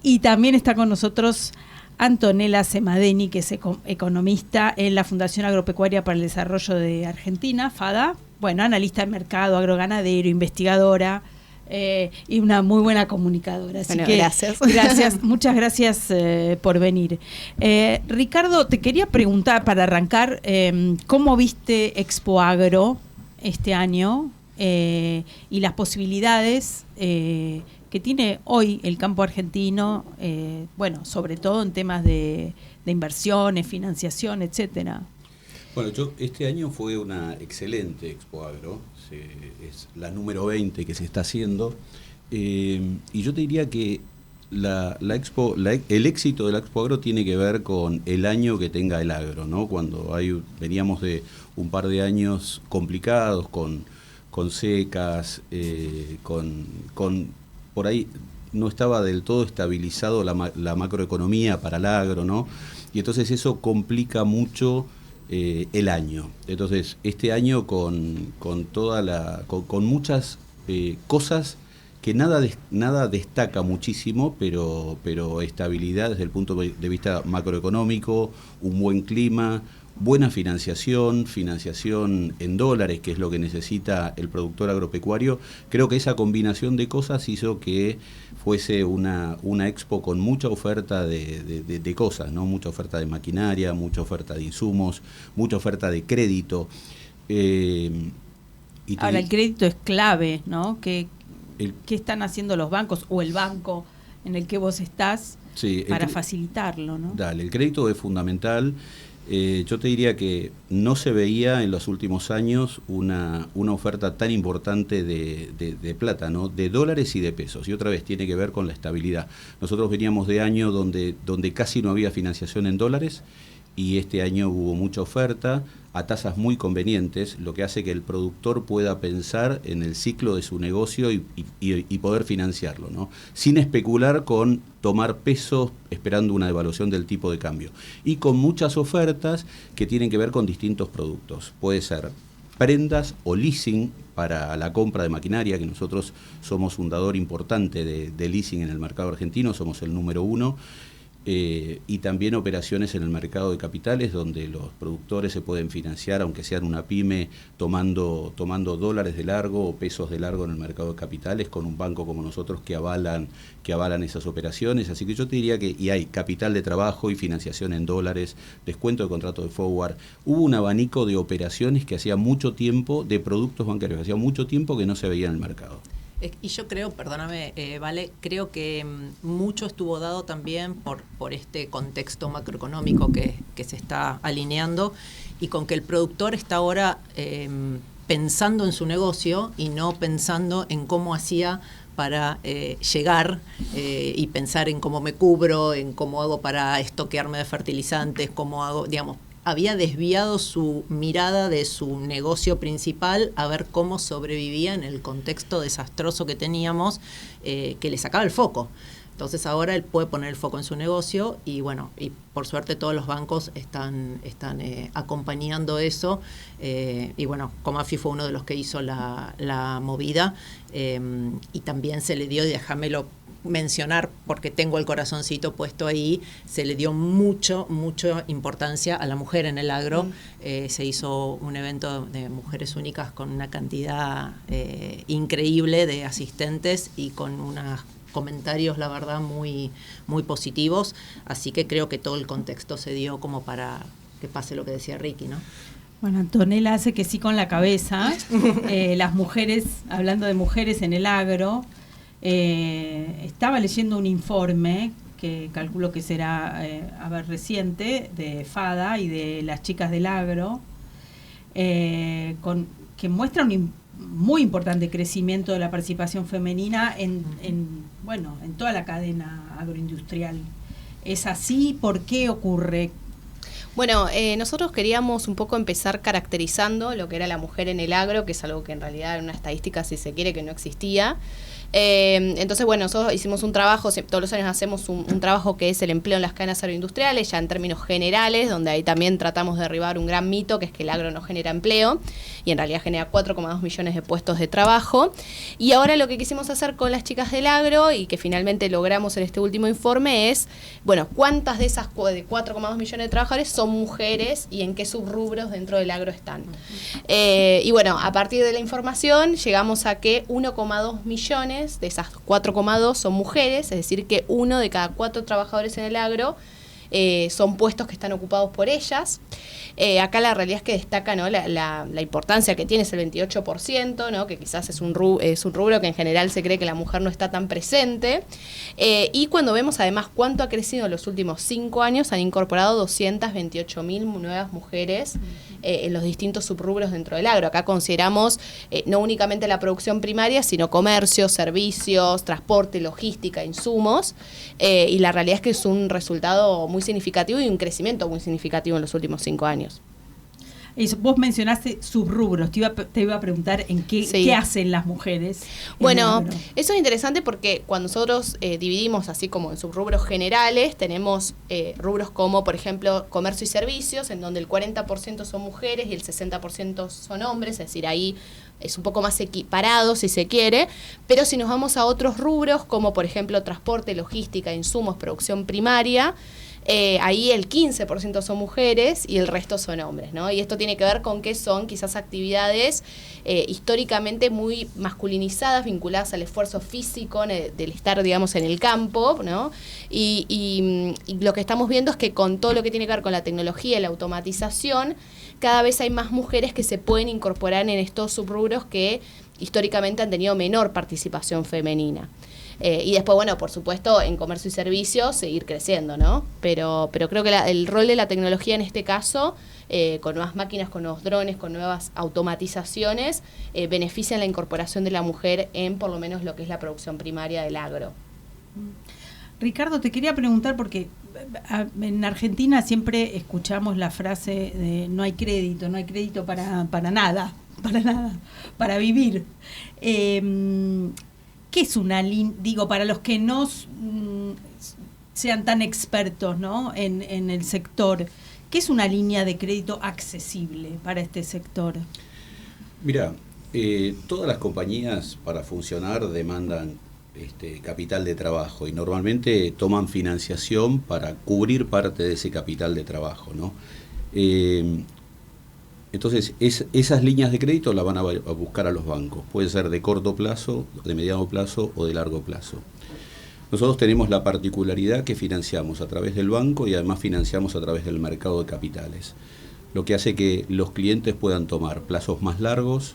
Y también está con nosotros Antonella Semadeni, que es economista en la Fundación Agropecuaria para el Desarrollo de Argentina, FADA. Bueno, analista de mercado, agroganadero, investigadora y una muy buena comunicadora. Así que gracias. Muchas gracias por venir. Ricardo, te quería preguntar para arrancar, ¿cómo viste Expo Agro este año y las posibilidades que tiene hoy el campo argentino, bueno, sobre todo en temas de inversiones, financiación, etcétera? Bueno, este año fue una excelente Expo Agro, es la número 20 que se está haciendo, y yo te diría que el éxito de la Expo Agro tiene que ver con el año que tenga el agro, ¿no? Cuando veníamos de un par de años complicados, con secas, por ahí no estaba del todo estabilizado la macroeconomía para el agro, ¿no? Y entonces eso complica mucho el año. Entonces, este año con muchas cosas que nada destaca muchísimo, pero estabilidad desde el punto de vista macroeconómico, un buen clima, buena financiación en dólares, que es lo que necesita el productor agropecuario. Creo que esa combinación de cosas hizo que fuese una expo con mucha oferta de cosas, ¿no? Mucha oferta de maquinaria, mucha oferta de insumos, mucha oferta de crédito. Ahora, el crédito es clave, ¿no? ¿Qué están haciendo los bancos o el banco en el que vos estás para facilitarlo, ¿no? Dale, el crédito es fundamental. Yo te diría que no se veía en los últimos años una oferta tan importante de plata, ¿no? De dólares y de pesos. Y otra vez tiene que ver con la estabilidad. Nosotros veníamos de años donde casi no había financiación en dólares, y este año hubo mucha oferta a tasas muy convenientes, lo que hace que el productor pueda pensar en el ciclo de su negocio y poder financiarlo, ¿no? Sin especular con tomar pesos esperando una devaluación del tipo de cambio. Y con muchas ofertas que tienen que ver con distintos productos. Puede ser prendas o leasing para la compra de maquinaria, que nosotros somos fundador importante de leasing en el mercado argentino, somos el número 1. y también operaciones en el mercado de capitales donde los productores se pueden financiar, aunque sean una pyme, tomando dólares de largo o pesos de largo en el mercado de capitales con un banco como nosotros que avalan esas operaciones. Así que yo te diría que y hay capital de trabajo y financiación en dólares, descuento de contrato de forward. Hubo un abanico de operaciones que hacía mucho tiempo, de productos bancarios, hacía mucho tiempo que no se veía en el mercado. Y yo creo, perdóname, Vale, creo que mucho estuvo dado también por este contexto macroeconómico que se está alineando y con que el productor está ahora pensando en su negocio y no pensando en cómo hacía para llegar y pensar en cómo me cubro, en cómo hago para estoquearme de fertilizantes, cómo hago, digamos, había desviado su mirada de su negocio principal a ver cómo sobrevivía en el contexto desastroso que teníamos, que le sacaba el foco. Entonces ahora él puede poner el foco en su negocio y bueno, y por suerte todos los bancos están acompañando eso y bueno, Comafi fue uno de los que hizo la movida y también se le dio, y déjamelo mencionar porque tengo el corazoncito puesto ahí, se le dio mucha importancia a la mujer en el agro. Se hizo un evento de mujeres únicas con una cantidad increíble de asistentes y con unos comentarios, la verdad, muy, muy positivos, así que creo que todo el contexto se dio como para que pase lo que decía Ricky, ¿no? Bueno, Antonella hace que sí con la cabeza. Las mujeres, hablando de mujeres en el agro, estaba leyendo un informe que calculo que será reciente, de FADA y de las chicas del agro, que muestra un muy importante crecimiento de la participación femenina en toda la cadena agroindustrial. ¿Es así? ¿Por qué ocurre? Bueno, nosotros queríamos un poco empezar caracterizando lo que era la mujer en el agro, que es algo que en realidad era una estadística, si se quiere, que no existía. Entonces, bueno, nosotros hicimos un trabajo, todos los años hacemos un trabajo que es el empleo en las cadenas agroindustriales, ya en términos generales, donde ahí también tratamos de derribar un gran mito, que es que el agro no genera empleo, y en realidad genera 4,2 millones de puestos de trabajo. Y ahora lo que quisimos hacer con las chicas del agro, y que finalmente logramos en este último informe, es, bueno, cuántas de esas de 4,2 millones de trabajadores son mujeres y en qué subrubros dentro del agro están. Y bueno, a partir de la información llegamos a que 1,2 millones de esas 4,2 son mujeres, es decir que 1 de cada 4 trabajadores en el agro son puestos que están ocupados por ellas. Acá la realidad es que destaca, ¿no?, la importancia que tiene, es el 28%, ¿no?, que quizás es un rubro que en general se cree que la mujer no está tan presente. Y cuando vemos además cuánto ha crecido en los últimos 5 años, han incorporado 228.000 nuevas mujeres en los distintos subrubros dentro del agro. Acá consideramos no únicamente la producción primaria, sino comercio, servicios, transporte, logística, insumos. Y la realidad es que es un resultado muy significativo y un crecimiento muy significativo en los últimos 5 años. Eso, vos mencionaste subrubros, te iba a preguntar en qué hacen las mujeres. Bueno, eso es interesante porque cuando nosotros dividimos así como en subrubros generales, tenemos rubros como, por ejemplo, comercio y servicios, en donde el 40% son mujeres y el 60% son hombres, es decir, ahí es un poco más equiparado si se quiere, pero si nos vamos a otros rubros como, por ejemplo, transporte, logística, insumos, producción primaria, ahí el 15% son mujeres y el resto son hombres, ¿no? Y esto tiene que ver con que son quizás actividades históricamente muy masculinizadas, vinculadas al esfuerzo físico del estar, digamos, en el campo, ¿no? Y lo que estamos viendo es que con todo lo que tiene que ver con la tecnología y la automatización, cada vez hay más mujeres que se pueden incorporar en estos subrubros que históricamente han tenido menor participación femenina. Y después, bueno, por supuesto, en comercio y servicios seguir creciendo, ¿no? Pero creo que el rol de la tecnología en este caso, con nuevas máquinas, con nuevos drones, con nuevas automatizaciones, benefician la incorporación de la mujer en por lo menos lo que es la producción primaria del agro. Ricardo, te quería preguntar porque en Argentina siempre escuchamos la frase de no hay crédito para nada, para vivir. ¿Qué es una línea? Digo, para los que no sean tan expertos, ¿no?, en el sector, ¿qué es una línea de crédito accesible para este sector? Mira, todas las compañías para funcionar demandan capital de trabajo y normalmente toman financiación para cubrir parte de ese capital de trabajo, ¿no? Entonces, esas líneas de crédito las van a buscar a los bancos. Puede ser de corto plazo, de mediano plazo o de largo plazo. Nosotros tenemos la particularidad que financiamos a través del banco y además financiamos a través del mercado de capitales, lo que hace que los clientes puedan tomar plazos más largos,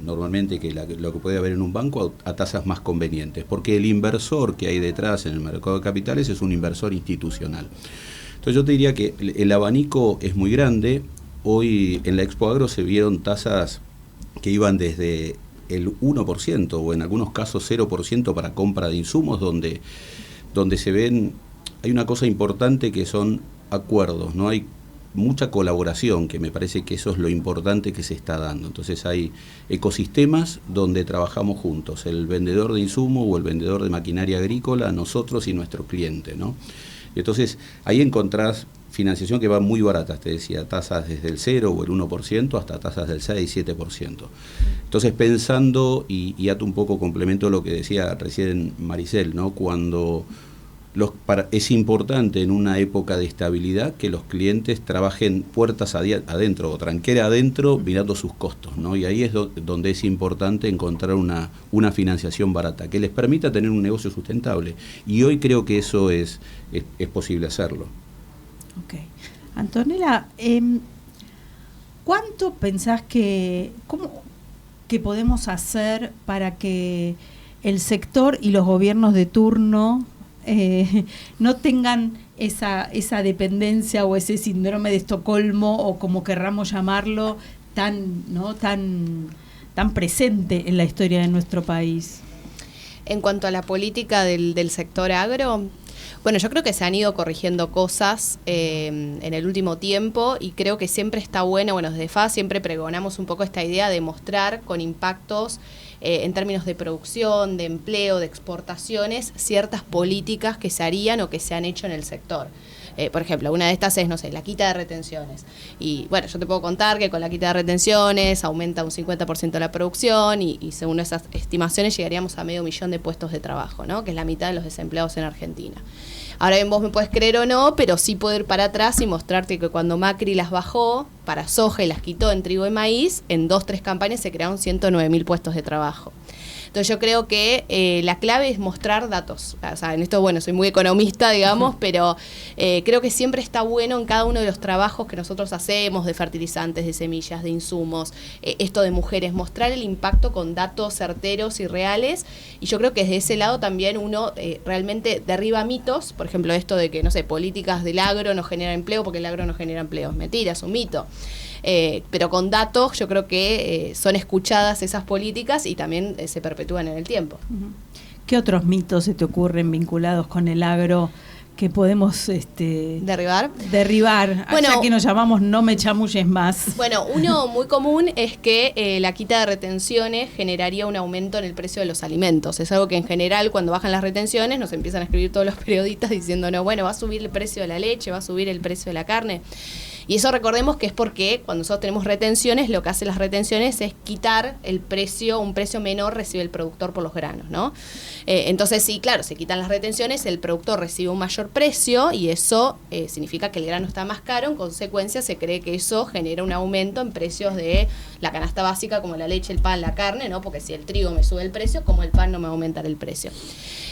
normalmente que lo que puede haber en un banco, a tasas más convenientes, porque el inversor que hay detrás en el mercado de capitales es un inversor institucional. Entonces yo te diría que el abanico es muy grande. Hoy en la Expo Agro se vieron tasas que iban desde el 1% o en algunos casos 0% para compra de insumos, donde se ven, hay una cosa importante que son acuerdos, no hay mucha colaboración, que me parece que eso es lo importante que se está dando. Entonces hay ecosistemas donde trabajamos juntos, el vendedor de insumo o el vendedor de maquinaria agrícola, nosotros y nuestro cliente, ¿no? Entonces ahí encontrás financiación que va muy barata, te decía, tasas desde el 0 o el 1% hasta tasas del 6-7%. Entonces pensando, y ato un poco complemento lo que decía recién Maricel, ¿no? Cuando es importante en una época de estabilidad que los clientes trabajen puertas adentro o tranquera adentro mirando sus costos, ¿no? Y ahí es donde es importante encontrar una financiación barata que les permita tener un negocio sustentable. Y hoy creo que eso es posible hacerlo. Ok. Antonella, ¿cuánto pensás que podemos hacer para que el sector y los gobiernos de turno no tengan esa dependencia o ese síndrome de Estocolmo, o como querramos llamarlo, tan presente en la historia de nuestro país? En cuanto a la política del sector agro, bueno, yo creo que se han ido corrigiendo cosas en el último tiempo, y creo que siempre está bueno, desde FA siempre pregonamos un poco esta idea de mostrar con impactos en términos de producción, de empleo, de exportaciones, ciertas políticas que se harían o que se han hecho en el sector. Por ejemplo, una de estas es, la quita de retenciones. Y bueno, yo te puedo contar que con la quita de retenciones aumenta un 50% la producción y según esas estimaciones llegaríamos a 500.000 de puestos de trabajo, ¿no? Que es la mitad de los desempleados en Argentina. Ahora bien, vos me puedes creer o no, pero sí puedo ir para atrás y mostrarte que cuando Macri las bajó para soja y las quitó en trigo y maíz, en 2-3 campañas se crearon 109.000 puestos de trabajo. Entonces yo creo que la clave es mostrar datos. O sea, en esto, soy muy economista, digamos, pero creo que siempre está bueno en cada uno de los trabajos que nosotros hacemos, de fertilizantes, de semillas, de insumos, esto de mujeres, mostrar el impacto con datos certeros y reales. Y yo creo que desde ese lado también uno realmente derriba mitos, por ejemplo, esto de que, políticas del agro no generan empleo porque el agro no genera empleo. Mentira, es un mito. Pero con datos yo creo que son escuchadas esas políticas y también se perpetúan en el tiempo. ¿Qué otros mitos se te ocurren vinculados con el agro que podemos derribar? Allá que nos llamamos No Me Chamulles Más. Bueno, uno muy común es que la quita de retenciones generaría un aumento en el precio de los alimentos. Es algo que en general cuando bajan las retenciones nos empiezan a escribir todos los periodistas diciendo, va a subir el precio de la leche, va a subir el precio de la carne. Y eso recordemos que es porque cuando nosotros tenemos retenciones, lo que hacen las retenciones es quitar el precio, un precio menor recibe el productor por los granos, ¿no? Entonces sí, claro, se quitan las retenciones, el productor recibe un mayor precio y eso significa que el grano está más caro, en consecuencia se cree que eso genera un aumento en precios de la canasta básica como la leche, el pan, la carne, ¿no? Porque si el trigo me sube el precio, como el pan no me va a aumentar el precio.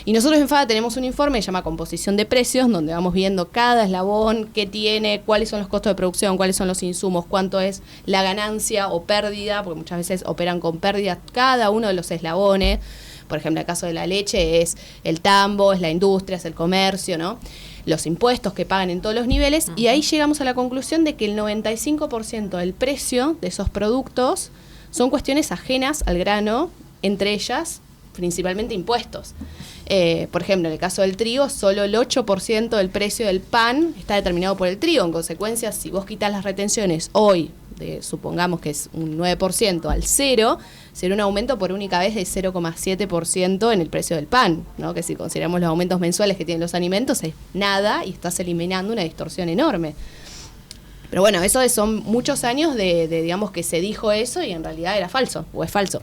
Y nosotros en FADA tenemos un informe que se llama Composición de Precios, donde vamos viendo cada eslabón, qué tiene, cuáles son los costos de producción, cuáles son los insumos, cuánto es la ganancia o pérdida, porque muchas veces operan con pérdida cada uno de los eslabones. Por ejemplo, en el caso de la leche es el tambo, es la industria, es el comercio, ¿no? Los impuestos que pagan en todos los niveles, y ahí llegamos a la conclusión de que el 95% del precio de esos productos son cuestiones ajenas al grano, entre ellas principalmente impuestos. Por ejemplo, en el caso del trigo, solo el 8% del precio del pan está determinado por el trigo. En consecuencia, si vos quitas las retenciones hoy, supongamos que es un 9% al 0, será un aumento por única vez de 0,7% en el precio del pan, ¿no? Que si consideramos los aumentos mensuales que tienen los alimentos, es nada y estás eliminando una distorsión enorme. Pero bueno, eso son muchos años de digamos, que se dijo eso y en realidad era falso, o es falso.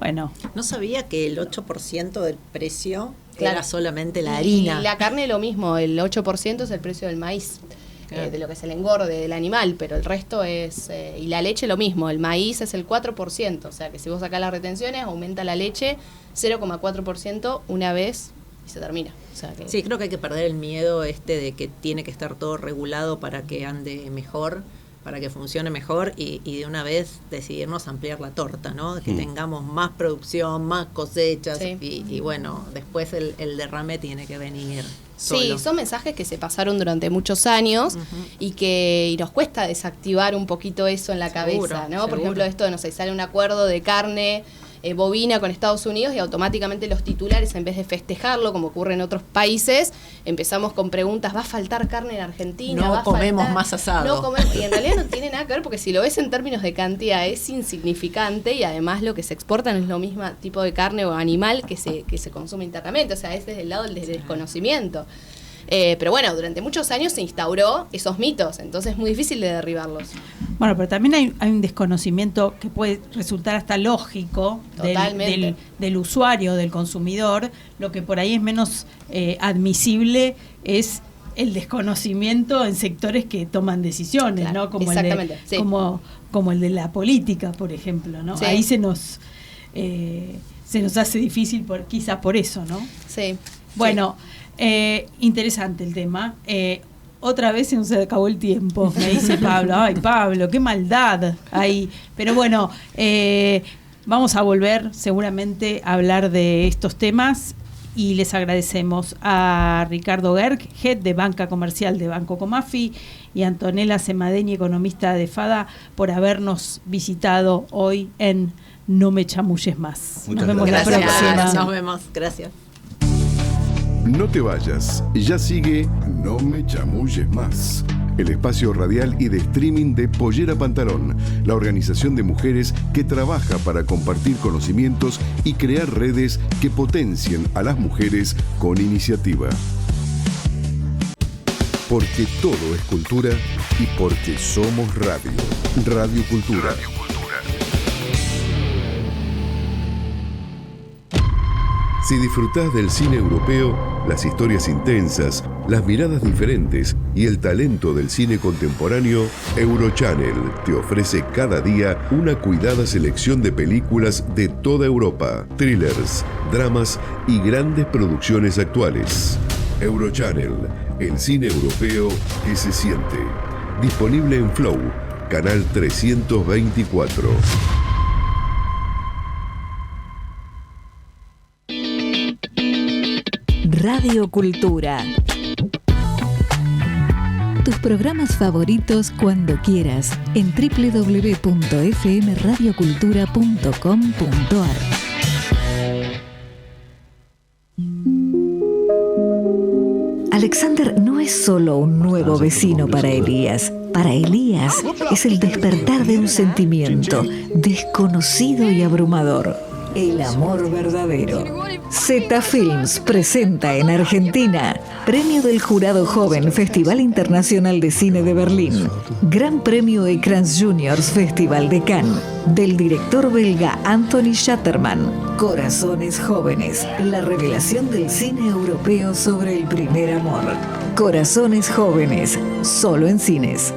Bueno, No sabía que el 8% del precio Claro. era solamente la harina. Y la carne lo mismo, el 8% es el precio del maíz, Claro. de lo que es el engorde del animal, pero el resto es... y la leche lo mismo, el maíz es el 4%, o sea que si vos sacás las retenciones, aumenta la leche 0,4% una vez y se termina. O sea que, Sí, creo que hay que perder el miedo de que tiene que estar todo regulado para que ande mejor, para que funcione mejor y de una vez decidirnos ampliar la torta, ¿no? Que tengamos más producción, más cosechas Sí. y bueno, después el derrame tiene que venir Sí, solo. son mensajes que se pasaron durante muchos años y nos cuesta desactivar un poquito eso en la Seguro, cabeza, ¿no? Por seguro. ejemplo, esto, no sé, sale un acuerdo de carne bovina con Estados Unidos y automáticamente los titulares, en vez de festejarlo, como ocurre en otros países, empezamos con preguntas, ¿va a faltar carne en Argentina? No ¿Va a comemos faltar? más asado. No comemos, y en realidad no tiene nada que ver porque si lo ves en términos de cantidad es insignificante y además lo que se exporta no es lo mismo tipo de carne o animal que se consume internamente, o sea, es desde el lado del desconocimiento. Pero bueno, durante muchos años se instauró esos mitos, entonces es muy difícil de derribarlos. bueno, pero también hay un desconocimiento que puede resultar hasta lógico Totalmente. del usuario, del consumidor. Lo que por ahí es menos admisible es el desconocimiento en sectores que toman decisiones, Claro, ¿no? Como exactamente, sí. como el de la política, por ejemplo, ¿no? Sí. Ahí se nos hace difícil quizás por eso, ¿no? Sí. Bueno, interesante el tema. Otra vez se nos acabó el tiempo, me dice Pablo. Ay, Pablo, qué maldad ahí. Pero bueno, vamos a volver seguramente a hablar de estos temas y les agradecemos a Ricardo Gerg, Head de Banca Comercial de Banco Comafi, y a Antonella Semadeñi, economista de FADA, por habernos visitado hoy en No me chamulles más. Muchas Nos vemos gracias. la próxima. Nos vemos, gracias. No te vayas, ya sigue No me chamulles más, el espacio radial y de streaming de Pollera Pantalón, la organización de mujeres que trabaja para compartir conocimientos y crear redes que potencien a las mujeres con iniciativa. Porque todo es cultura y porque somos radio. Radio Cultura. Si disfrutás del cine europeo, las historias intensas, las miradas diferentes y el talento del cine contemporáneo, Eurochannel te ofrece cada día una cuidada selección de películas de toda Europa, thrillers, dramas y grandes producciones actuales. Eurochannel, el cine europeo que se siente. Disponible en Flow, canal 324. Radio Cultura. Tus programas favoritos cuando quieras en www.fmradiocultura.com.ar. Alexander no es solo un nuevo vecino para Elías. Para Elías es el despertar de un sentimiento desconocido y abrumador. El amor verdadero. Zeta Films presenta en Argentina Premio del Jurado Joven Festival Internacional de Cine de Berlín, Gran Premio Écrans Juniors Festival de Cannes, del director belga Anthony Schatterman. Corazones Jóvenes, la revelación del cine europeo sobre el primer amor. Corazones Jóvenes, solo en cines.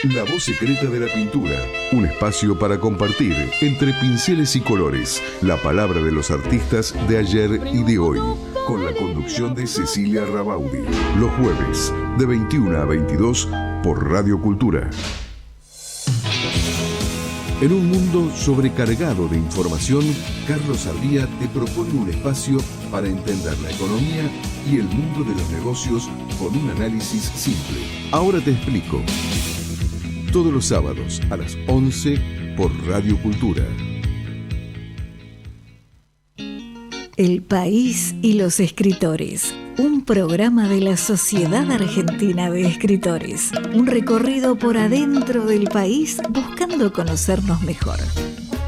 La voz secreta de la pintura, un espacio para compartir entre pinceles y colores la palabra de los artistas de ayer y de hoy, con la conducción de Cecilia Rabaudi, los jueves de 21 a 22 por Radio Cultura. En un mundo sobrecargado de información, Carlos Ardía te propone un espacio para entender la economía y el mundo de los negocios con un análisis simple. Ahora te explico. Todos los sábados a las 11 por Radio Cultura. El país y los escritores. Un programa de la Sociedad Argentina de Escritores. Un recorrido por adentro del país buscando conocernos mejor.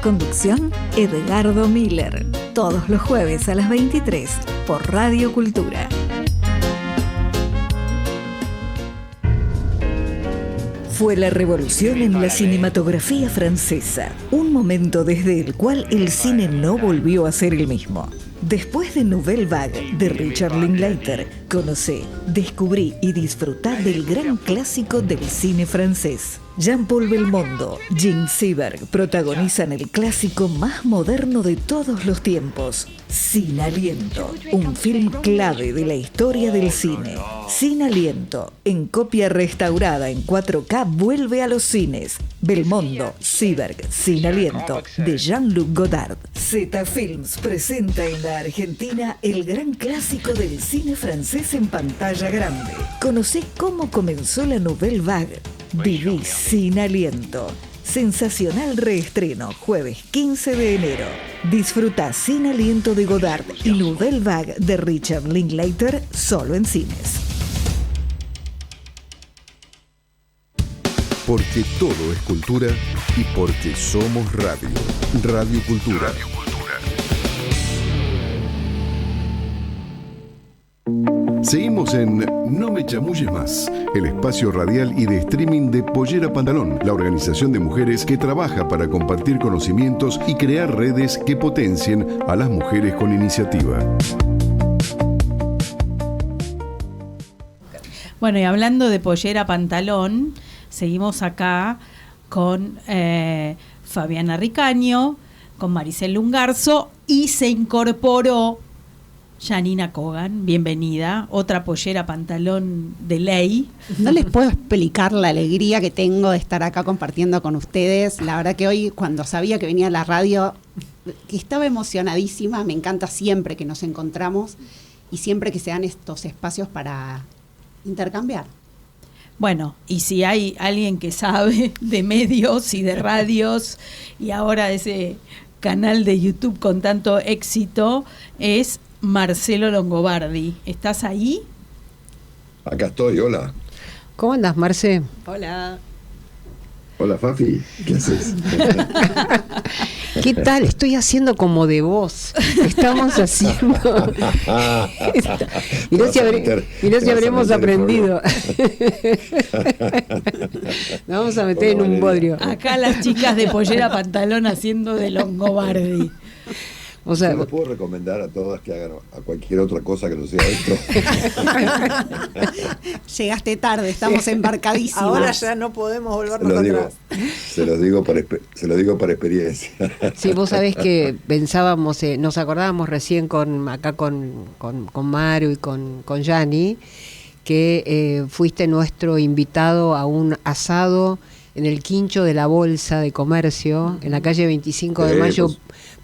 Conducción, Edgardo Miller. Todos los jueves a las 23 por Radio Cultura. fue la revolución en la cinematografía francesa, un momento desde el cual el cine no volvió a ser el mismo. Después de Nouvelle Vague de Richard Linklater, conocé, descubrí y disfrutá del gran clásico del cine francés. Jean-Paul Belmondo, Jean Seberg protagonizan el clásico más moderno de todos los tiempos, Sin Aliento, un film clave de la historia del cine. Sin Aliento, en copia restaurada en 4K, vuelve a los cines. Belmondo, Seberg, Sin Aliento, de Jean-Luc Godard. Z Films presenta en la Argentina el gran clásico del cine francés en pantalla grande. Conocé cómo comenzó la Nouvelle Vague. Viví Sin Aliento. Sensacional reestreno, jueves 15 de enero. Disfruta Sin Aliento de Godard y Nouvelle Vague de Richard Linklater solo en cines. Porque todo es cultura y porque somos radio. Radio Cultura. Seguimos en No me chamulles más, el espacio radial y de streaming de Pollera Pantalón, la organización de mujeres que trabaja para compartir conocimientos y crear redes que potencien a las mujeres con iniciativa. Bueno, y hablando de Pollera Pantalón, seguimos acá con Fabiana Ricaño, con Maricel Lungarzo, y se incorporó Janina Kogan, bienvenida, otra Pollera Pantalón de ley. No les puedo explicar la alegría que tengo de estar acá compartiendo con ustedes. La verdad que hoy, cuando sabía que venía a la radio, que estaba emocionadísima. Me encanta siempre que nos encontramos y siempre que se dan estos espacios para intercambiar. Bueno, y si hay alguien que sabe de medios y de radios y ahora de ese canal de YouTube con tanto éxito, es Marcelo Longobardi. ¿Estás ahí? Acá estoy, hola. ¿Cómo andas, Marce? Hola. Hola, Fafi, ¿qué haces? ¿Qué tal? Estoy haciendo como de voz. Estamos haciendo. Mirá si habremos aprendido. Nos vamos a meter en un bodrio. Acá las chicas de Pollera Pantalón haciendo de Longobardi. O sea, yo les puedo recomendar a todas que hagan a cualquier otra cosa que no sea esto. Llegaste tarde, estamos embarcadísimas. Ahora ya no podemos volvernos atrás. Se los digo por experiencia. Sí, vos sabés que pensábamos, nos acordábamos recién con Maru y con Yani, que fuiste nuestro invitado a un asado en el Quincho de la Bolsa de Comercio, en la calle 25 de Mayo,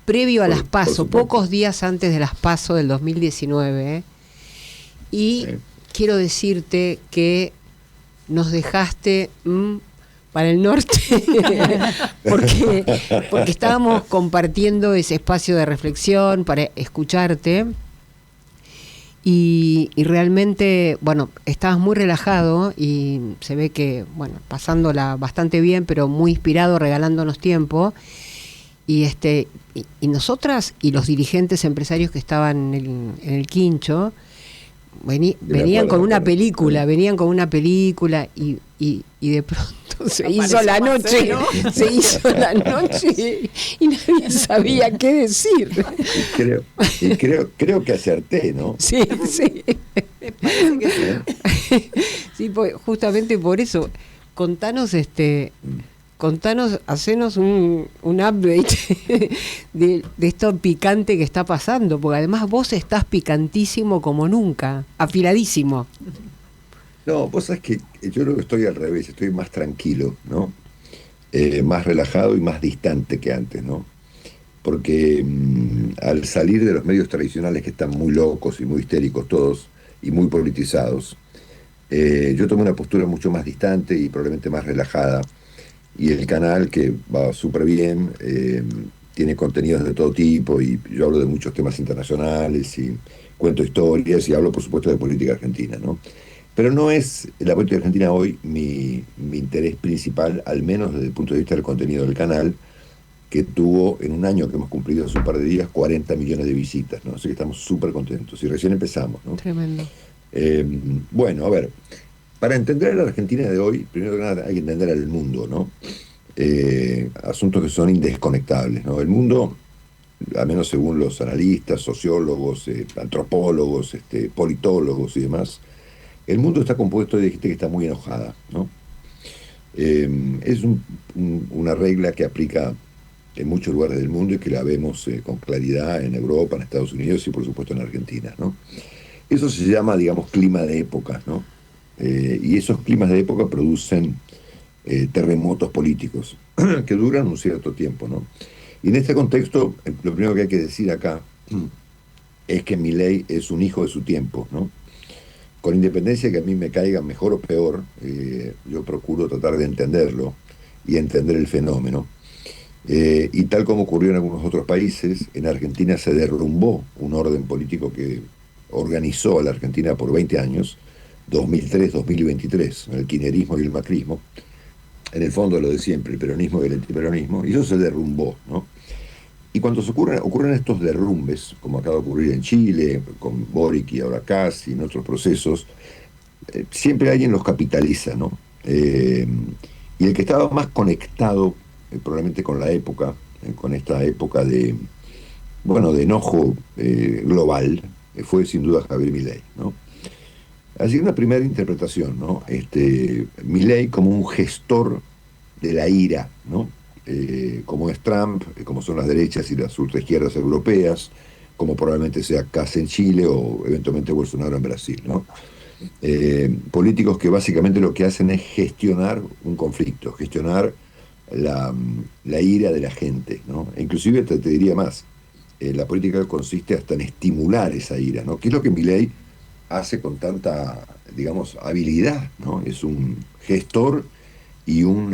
previo a las PASO, pocos días antes de las PASO del 2019. Y quiero decirte que nos dejaste para el norte, porque estábamos compartiendo ese espacio de reflexión para escucharte. Y realmente, bueno, estabas muy relajado y se ve que, bueno, pasándola bastante bien, pero muy inspirado, regalándonos tiempo. Y nosotras y los dirigentes empresarios que estaban en el Quincho venían con una película, y de pronto se hizo la noche y nadie sabía qué decir. Creo que acerté, ¿no? Sí. Me parece que sí. Sí, justamente por eso, contanos hacenos un update de esto picante que está pasando, porque además vos estás picantísimo como nunca, afiladísimo. No, vos sabés que yo creo que estoy al revés, estoy más tranquilo, ¿no? Más relajado y más distante que antes, ¿no? Porque al salir de los medios tradicionales que están muy locos y muy histéricos todos y muy politizados, yo tomé una postura mucho más distante y probablemente más relajada. Y el canal, que va súper bien, tiene contenidos de todo tipo y yo hablo de muchos temas internacionales y cuento historias y hablo, por supuesto, de política argentina, ¿no? Pero no es la política argentina hoy mi interés principal, al menos desde el punto de vista del contenido del canal, que tuvo en un año que hemos cumplido hace un par de días 40 millones de visitas, ¿no? Así que estamos súper contentos y recién empezamos, ¿no? Tremendo. Bueno, a ver, para entender a la Argentina de hoy, primero que nada hay que entender al mundo, ¿no? Asuntos que son indesconectables, ¿no? El mundo, al menos según los analistas, sociólogos, antropólogos, politólogos y demás, el mundo está compuesto de gente que está muy enojada, ¿no? Es una regla que aplica en muchos lugares del mundo y que la vemos con claridad en Europa, en Estados Unidos y por supuesto en Argentina, ¿no? Eso se llama, digamos, clima de época, ¿no? Y esos climas de época producen terremotos políticos que duran un cierto tiempo, ¿no? Y en este contexto, lo primero que hay que decir acá es que Milei es un hijo de su tiempo, ¿no? Con independencia de que a mí me caiga mejor o peor, yo procuro tratar de entenderlo y entender el fenómeno. Y tal como ocurrió en algunos otros países, en Argentina se derrumbó un orden político que organizó a la Argentina por 20 años, 2003-2023, el kirchnerismo y el macrismo, en el fondo lo de siempre, el peronismo y el antiperonismo, y eso se derrumbó, ¿no? Y cuando ocurren estos derrumbes, como acaba de ocurrir en Chile, con Boric y ahora Kast y en otros procesos, siempre alguien los capitaliza, ¿no? Y el que estaba más conectado probablemente con la época, con esta época de enojo global, fue sin duda Javier Milei, ¿no? Así una primera interpretación, ¿no? Milei como un gestor de la ira, ¿no? Como es Trump, como son las derechas y las ultraizquierdas europeas, como probablemente sea Kast en Chile o eventualmente Bolsonaro en Brasil, ¿no? Políticos que básicamente lo que hacen es gestionar un conflicto, gestionar la ira de la gente, ¿no? E inclusive te diría más, la política consiste hasta en estimular esa ira, ¿no? Que es lo que Milei hace con tanta, digamos, habilidad, ¿no? Es un gestor y un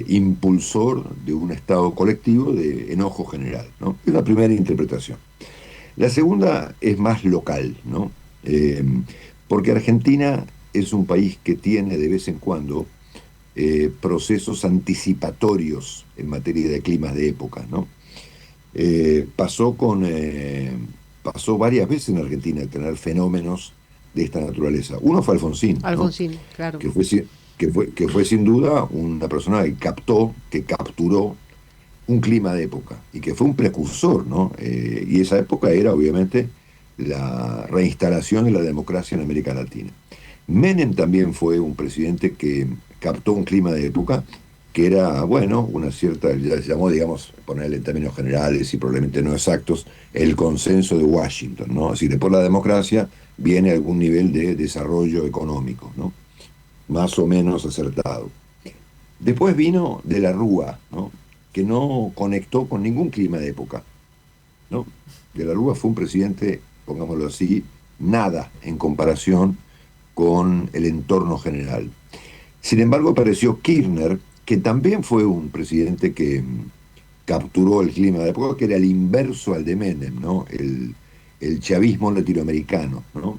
impulsor de un estado colectivo de enojo general, ¿no? Es la primera interpretación. La segunda es más local, ¿no? Porque Argentina es un país que tiene de vez en cuando procesos anticipatorios en materia de climas de época, ¿no? Pasó varias veces en Argentina a tener fenómenos de esta naturaleza. Uno fue Alfonsín, ¿no? Alfonsín, claro. Que fue sin duda una persona que capturó un clima de época y que fue un precursor, ¿no? Y esa época era obviamente la reinstalación de la democracia en América Latina. Menem también fue un presidente que captó un clima de época que era, bueno, una cierta, ya se llamó, digamos, ponerle en términos generales y probablemente no exactos, el consenso de Washington, ¿no? Así que por la democracia viene algún nivel de desarrollo económico, ¿no? Más o menos acertado. Después vino De la Rúa, ¿no? Que no conectó con ningún clima de época, ¿no? De la Rúa fue un presidente, pongámoslo así, nada en comparación con el entorno general. Sin embargo, apareció Kirchner, que también fue un presidente que capturó el clima de época, que era el inverso al de Menem, ¿no? El chavismo latinoamericano, ¿no?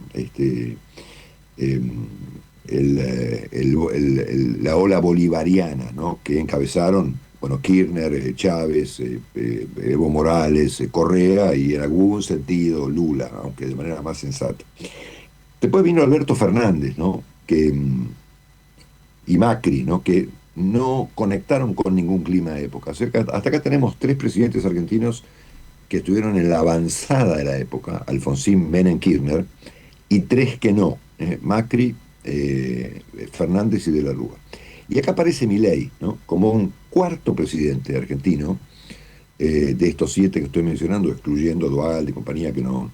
La ola bolivariana, ¿no? Que encabezaron, bueno, Kirchner, Chávez, Evo Morales, Correa y en algún sentido Lula, aunque de manera más sensata. Después vino Alberto Fernández, ¿no? Y Macri, ¿no? Que no conectaron con ningún clima de época. Hasta acá tenemos 3 presidentes argentinos que estuvieron en la avanzada de la época, Alfonsín, Menem, Kirchner, y 3 que no, Macri, Fernández y De la Rúa. Y acá aparece Milei, ¿no? Como un cuarto presidente argentino, de estos 7 que estoy mencionando, excluyendo Duhalde y compañía que no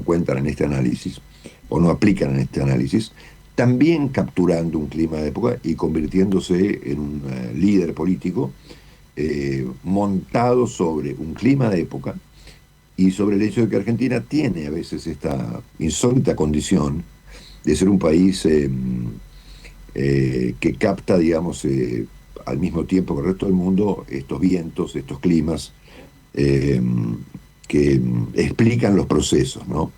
cuentan en este análisis, o no aplican en este análisis, también capturando un clima de época y convirtiéndose en un líder político montado sobre un clima de época y sobre el hecho de que Argentina tiene a veces esta insólita condición de ser un país que capta, digamos, al mismo tiempo que el resto del mundo, estos vientos, estos climas que explican los procesos, ¿no?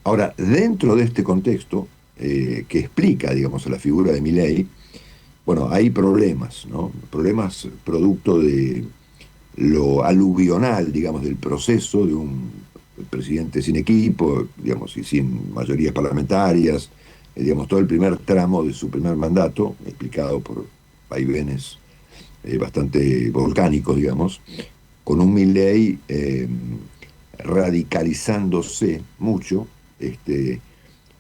Ahora, dentro de este contexto, que explica, digamos, la figura de Milei, bueno, hay problemas, ¿no? Problemas producto de lo aluvional, digamos, del proceso de un el presidente sin equipo, digamos, y sin mayorías parlamentarias, digamos, todo el primer tramo de su primer mandato, explicado por vaivenes bastante volcánicos, digamos, con un Milei radicalizándose mucho,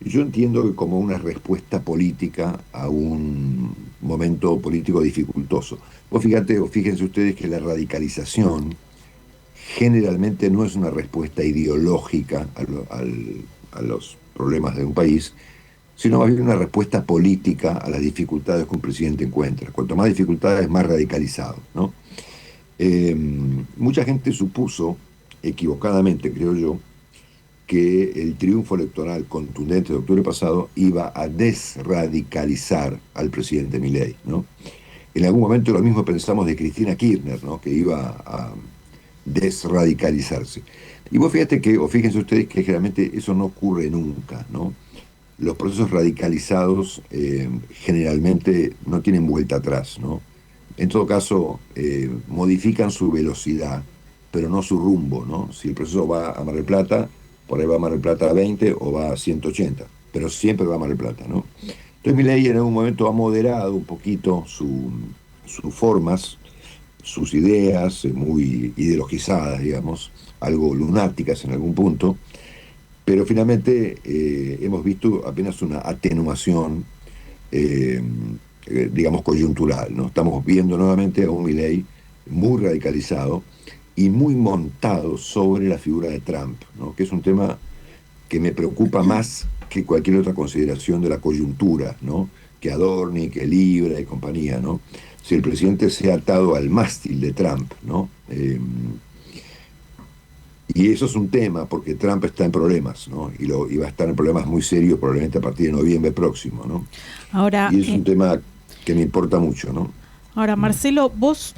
yo entiendo que como una respuesta política a un momento político dificultoso. Fíjense ustedes que la radicalización generalmente no es una respuesta ideológica a los problemas de un país, sino más bien una respuesta política a las dificultades que un presidente encuentra. Cuanto más dificultades, más radicalizado, ¿no? Mucha gente supuso, equivocadamente creo yo, que el triunfo electoral contundente de octubre pasado iba a desradicalizar al presidente Milei, ¿no? En algún momento lo mismo pensamos de Cristina Kirchner, ¿no? Que iba a desradicalizarse. Y fíjense ustedes que generalmente eso no ocurre nunca, ¿no? Los procesos radicalizados generalmente no tienen vuelta atrás, ¿no? En todo caso, modifican su velocidad, pero no su rumbo, ¿no? Si el proceso va a Mar del Plata, por ahí va a Mar del Plata a 20 o va a 180, pero siempre va a Mar del Plata, ¿no? Entonces Milei en algún momento ha moderado un poquito sus formas, sus ideas muy ideologizadas, digamos, algo lunáticas en algún punto, pero finalmente hemos visto apenas una atenuación, digamos, coyuntural, ¿no? Estamos viendo nuevamente a un Milei muy radicalizado y muy montado sobre la figura de Trump, ¿no? Que es un tema que me preocupa más que cualquier otra consideración de la coyuntura, ¿no? Que Adorni, que Libra y compañía, ¿no? Si el presidente se ha atado al mástil de Trump, ¿no? Y eso es un tema porque Trump está en problemas, ¿no? Y va a estar en problemas muy serios probablemente a partir de noviembre próximo, ¿no? Ahora, y es un tema que me importa mucho, ¿no? Ahora, Marcelo, vos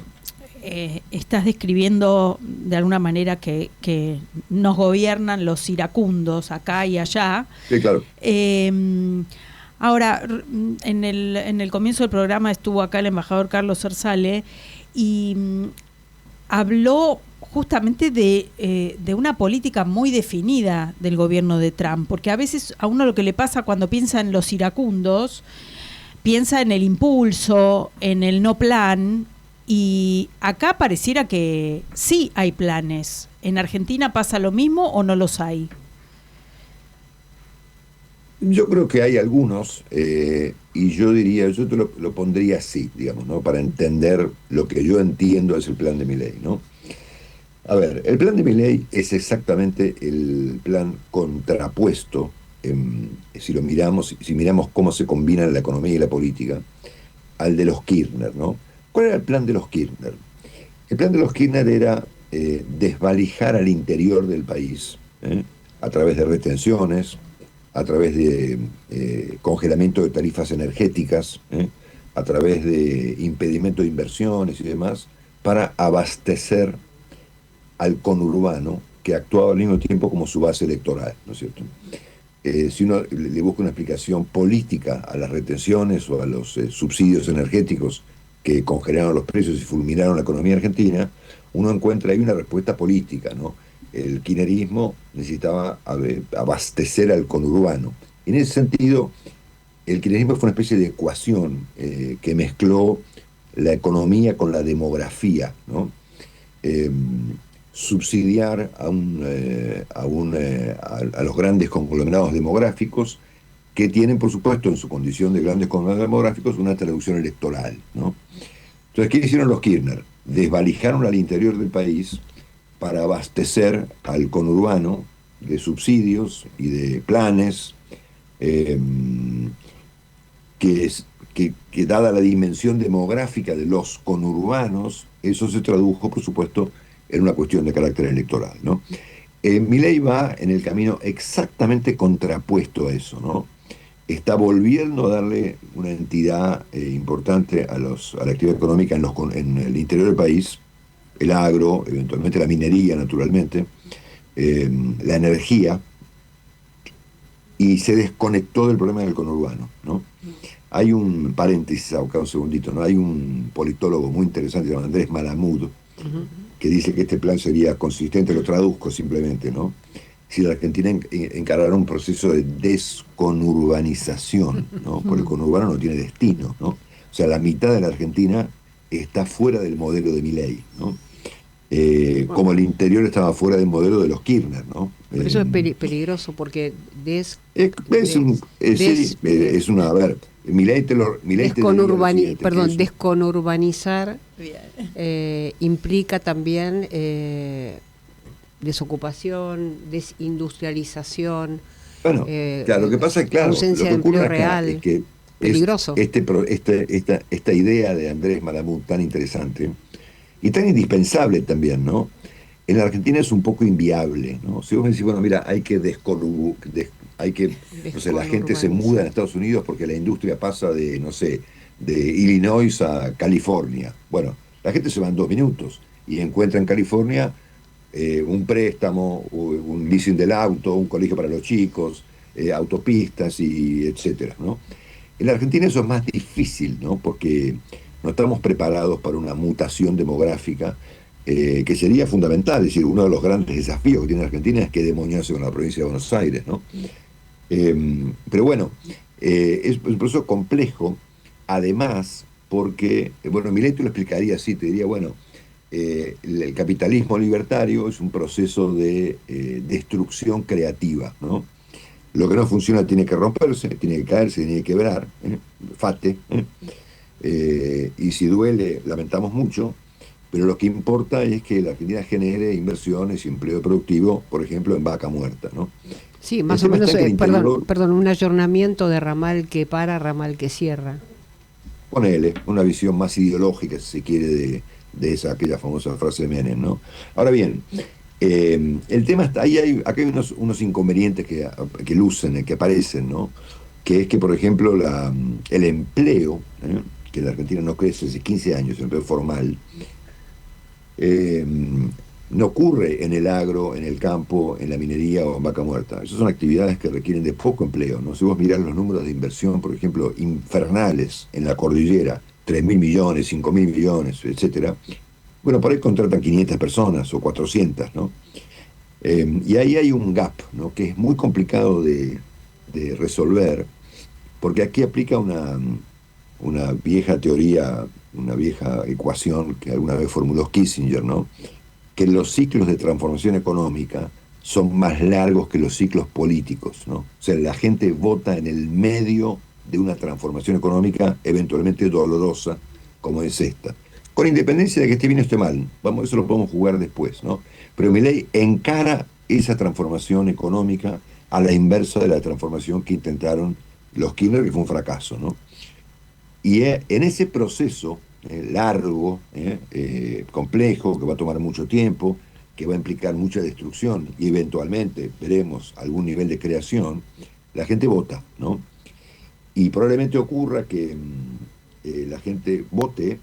estás describiendo de alguna manera que nos gobiernan los iracundos acá y allá. Sí, claro. Ahora, en el comienzo del programa estuvo acá el embajador Carlos Zersale y habló justamente de una política muy definida del gobierno de Trump, porque a veces a uno lo que le pasa cuando piensa en los iracundos, piensa en el impulso, en el no plan, y acá pareciera que sí hay planes. ¿En Argentina pasa lo mismo o no los hay? Yo creo que hay algunos, y yo te lo pondría así, digamos, ¿no? Para entender lo que yo entiendo es el plan de Milei, ¿no? A ver, el plan de Milei es exactamente el plan contrapuesto, si miramos cómo se combinan la economía y la política, al de los Kirchner, ¿no? ¿Cuál era el plan de los Kirchner? El plan de los Kirchner era desvalijar al interior del país, a través de retenciones, a través de congelamiento de tarifas energéticas, a través de impedimento de inversiones y demás, para abastecer al conurbano que actuaba al mismo tiempo como su base electoral, ¿no es cierto? Si uno le busca una explicación política a las retenciones o a los subsidios energéticos que congelaron los precios y fulminaron la economía argentina, uno encuentra ahí una respuesta política, ¿no? El kirchnerismo necesitaba abastecer al conurbano. En ese sentido, el kirchnerismo fue una especie de ecuación que mezcló la economía con la demografía, ¿no? Subsidiar a los grandes conglomerados demográficos que tienen, por supuesto, en su condición de grandes conglomerados demográficos, una traducción electoral, ¿no? Entonces, ¿qué hicieron los Kirchner? Desvalijaron al interior del país para abastecer al conurbano de subsidios y de planes, que dada la dimensión demográfica de los conurbanos, eso se tradujo, por supuesto, en una cuestión de carácter electoral, ¿no? Milei va en el camino exactamente contrapuesto a eso, ¿no? Está volviendo a darle una entidad importante a la actividad económica en el interior del país, el agro, eventualmente la minería, naturalmente, la energía, y se desconectó del problema del conurbano, ¿no? Hay un paréntesis, acá un segundito, ¿no? Hay un politólogo muy interesante llamado Andrés Malamud, que dice que este plan sería consistente, lo traduzco simplemente, ¿no? si la Argentina encarara un proceso de desconurbanización, ¿no? Porque el conurbano no tiene destino, ¿no? O sea, la mitad de la Argentina está fuera del modelo de Milei, ¿no? Como el interior estaba fuera del modelo de los Kirchner, ¿no? Pero eso es peligroso porque es una, a ver, desconurbanizar implica también desocupación, desindustrialización. Bueno, claro, lo que pasa es, claro, lo ausencia que de ocurre empleo acá real, es que peligroso. Esta idea de Andrés Malamud tan interesante y tan indispensable también, ¿no? En la Argentina es un poco inviable, ¿no? Si vos me decís, bueno, mira, no sé, la gente se muda en Estados Unidos porque la industria pasa de, no sé, de Illinois a California. Bueno, la gente se va en 2 minutos y encuentra en California un préstamo, un leasing del auto, un colegio para los chicos, autopistas y etcétera, ¿no? En la Argentina eso es más difícil, ¿no? Porque no estamos preparados para una mutación demográfica que sería fundamental. Es decir, uno de los grandes desafíos que tiene la Argentina es qué demonios con la provincia de Buenos Aires, ¿no? Pero bueno, es un proceso complejo, además, porque, bueno, Milei te lo explicaría así, te diría, bueno, el capitalismo libertario es un proceso de destrucción creativa, ¿no? Lo que no funciona tiene que romperse, tiene que caerse, tiene que quebrar, fate, y si duele, lamentamos mucho, pero lo que importa es que la Argentina genere inversiones y empleo productivo, por ejemplo, en Vaca Muerta, ¿no? Sí, más o menos, perdón, un ayornamiento de ramal que para, ramal que cierra. Ponele, una visión más ideológica, si se quiere, de aquella famosa frase de Menem, ¿no? Ahora bien, el tema está, acá hay unos inconvenientes que lucen, que aparecen, ¿no? Que es que, por ejemplo, el empleo, que en la Argentina no crece hace 15 años, el empleo formal, no ocurre en el agro, en el campo, en la minería o en Vaca Muerta. Esas son actividades que requieren de poco empleo, ¿no? Si vos mirás los números de inversión, por ejemplo, infernales en la cordillera, 3.000 millones, 5.000 millones, etcétera, bueno, por ahí contratan 500 personas o 400, ¿no? Y ahí hay un gap, ¿no? Que es muy complicado de resolver, porque aquí aplica una vieja teoría, una vieja ecuación que alguna vez formuló Kissinger, ¿no? Que los ciclos de transformación económica son más largos que los ciclos políticos, ¿no? O sea, la gente vota en el medio de una transformación económica eventualmente dolorosa, como es esta. Con independencia de que esté bien o esté mal, eso lo podemos jugar después, ¿no? Pero Milei encara esa transformación económica a la inversa de la transformación que intentaron los Kirchner, que fue un fracaso, ¿no? Y en ese proceso largo, complejo, que va a tomar mucho tiempo, que va a implicar mucha destrucción y eventualmente veremos algún nivel de creación, la gente vota, ¿no? Y probablemente ocurra que la gente vote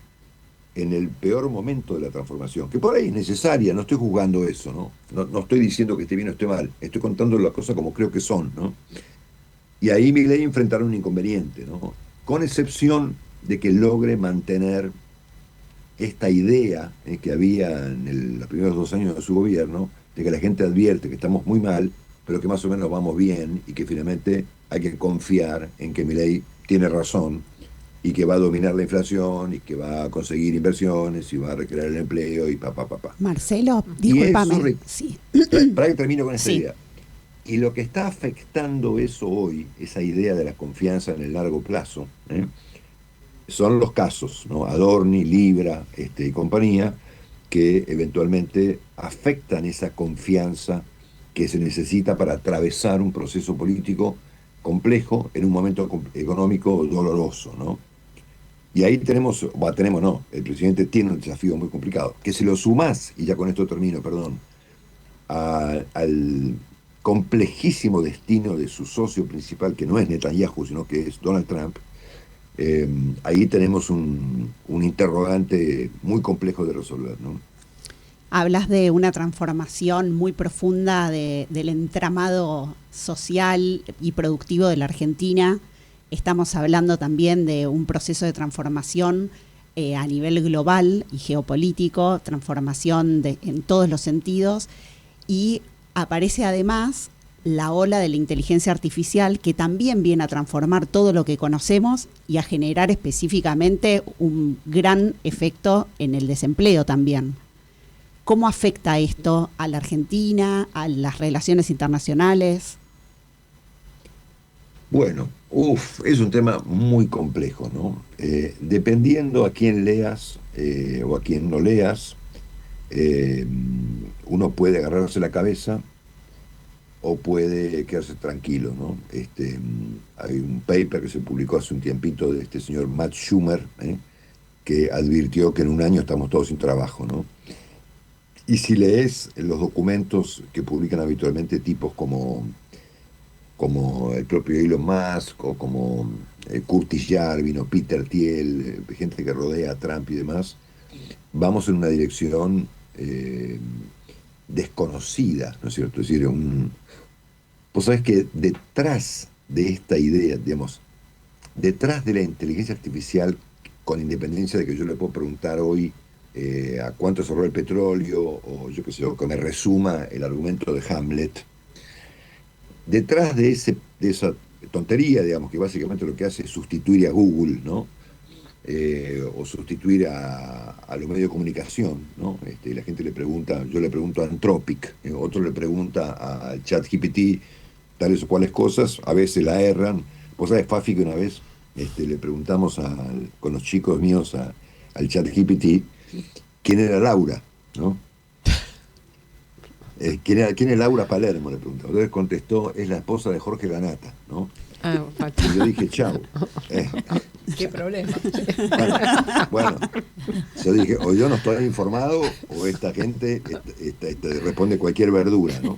en el peor momento de la transformación, que por ahí es necesaria, no estoy juzgando eso, ¿no? No estoy diciendo que esté bien o esté mal, estoy contando las cosas como creo que son, ¿no? Y ahí Milei enfrentará un inconveniente, ¿no? Con excepción de que logre mantener esta idea que había en los primeros 2 años de su gobierno, de que la gente advierte que estamos muy mal, pero que más o menos vamos bien y que finalmente hay que confiar en que Milei tiene razón y que va a dominar la inflación y que va a conseguir inversiones y va a recrear el empleo y pa. Marcelo, discúlpame. Sí. Para que termino con esta Sí. idea. Y lo que está afectando eso hoy, esa idea de la confianza en el largo plazo, son los casos, ¿no? Adorni, Libra y compañía, que eventualmente afectan esa confianza que se necesita para atravesar un proceso político complejo en un momento económico doloroso, ¿no? Y ahí el presidente tiene un desafío muy complicado, que si lo sumás, y ya con esto termino, perdón, al complejísimo destino de su socio principal, que no es Netanyahu, sino que es Donald Trump, ahí tenemos un interrogante muy complejo de resolver, ¿no? Hablas de una transformación muy profunda del entramado social y productivo de la Argentina. Estamos hablando también de un proceso de transformación a nivel global y geopolítico, transformación en todos los sentidos. Y aparece además la ola de la inteligencia artificial, que también viene a transformar todo lo que conocemos y a generar específicamente un gran efecto en el desempleo también. ¿Cómo afecta esto a la Argentina, a las relaciones internacionales? Bueno, es un tema muy complejo, ¿no? Dependiendo a quién leas o a quién no leas, uno puede agarrarse la cabeza o puede quedarse tranquilo, ¿no? Hay un paper que se publicó hace un tiempito de este señor Matt Schumer, que advirtió que en un año estamos todos sin trabajo, ¿no? Y si lees los documentos que publican habitualmente tipos como el propio Elon Musk o como Curtis Yarvin o Peter Thiel, gente que rodea a Trump y demás, vamos en una dirección desconocida, ¿no es cierto? Es decir, vos sabés que detrás de esta idea, digamos, detrás de la inteligencia artificial, con independencia de que yo le puedo preguntar hoy a cuánto cerró el petróleo, o yo qué sé, o que me resuma el argumento de Hamlet, detrás de esa tontería, digamos, que básicamente lo que hace es sustituir a Google, ¿no? O sustituir a los medios de comunicación, ¿no? Y la gente le pregunta, yo le pregunto a Anthropic, otro le pregunta al ChatGPT tales o cuales cosas, a veces la erran. Vos sabés, Fafi, que una vez le preguntamos con los chicos míos al ChatGPT quién era Laura, ¿no? ¿Quién es Laura Palermo? Le preguntó. Entonces contestó, es la esposa de Jorge Lanata, ¿no? Y yo dije, chau. ¿Qué problema? Bueno, yo dije, o yo no estoy informado, o esta gente responde cualquier verdura, ¿no?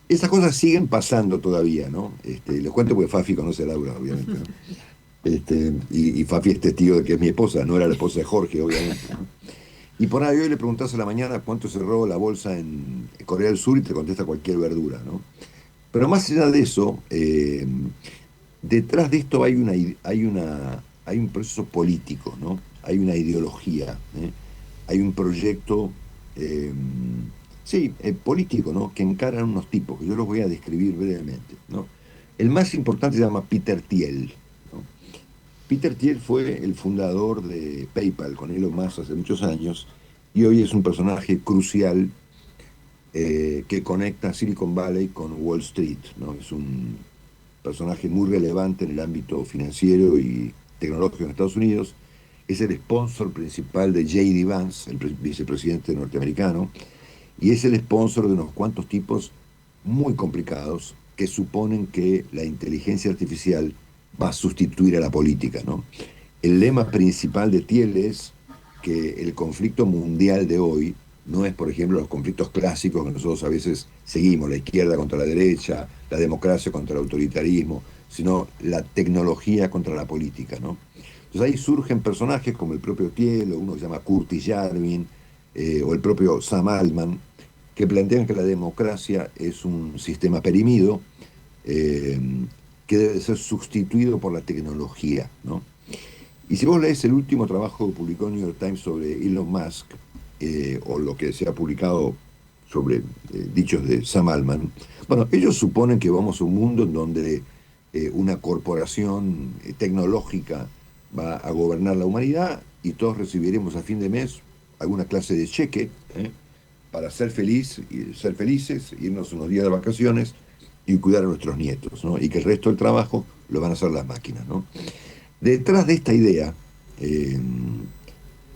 Esas cosas siguen pasando todavía, ¿no? Les cuento porque Fafi conoce a Laura, obviamente, ¿no? Y Fafi es testigo de que es mi esposa, no era la esposa de Jorge, obviamente, ¿no? Y por ahí hoy le preguntás a la mañana cuánto cerró la bolsa en Corea del Sur y te contesta cualquier verdura, ¿no? Pero más allá de eso, detrás de esto hay un proceso político, ¿no? Hay una ideología, hay un proyecto, político, ¿no? Que encaran unos tipos, que yo los voy a describir brevemente, ¿no? El más importante se llama Peter Thiel, ¿no? Peter Thiel fue el fundador de PayPal con Elon Musk hace muchos años y hoy es un personaje crucial que conecta Silicon Valley con Wall Street, ¿no? Es un personaje muy relevante en el ámbito financiero y tecnológico en Estados Unidos. Es el sponsor principal de J.D. Vance, el vicepresidente norteamericano, y es el sponsor de unos cuantos tipos muy complicados que suponen que la inteligencia artificial va a sustituir a la política, ¿no? El lema principal de Thiel es que el conflicto mundial de hoy no es, por ejemplo, los conflictos clásicos que nosotros a veces seguimos, la izquierda contra la derecha, la democracia contra el autoritarismo, sino la tecnología contra la política, ¿no? Entonces ahí surgen personajes como el propio Thiel, o uno que se llama Curtis Yarvin, o el propio Sam Altman, que plantean que la democracia es un sistema perimido, que debe ser sustituido por la tecnología, ¿no? Y si vos lees el último trabajo que publicó New York Times sobre Elon Musk, o lo que se ha publicado sobre dichos de Sam Altman, bueno, ellos suponen que vamos a un mundo en donde una corporación tecnológica va a gobernar la humanidad y todos recibiremos a fin de mes alguna clase de cheque para ser felices, irnos unos días de vacaciones y cuidar a nuestros nietos, ¿no? Y que el resto del trabajo lo van a hacer las máquinas, ¿no? Detrás de esta idea,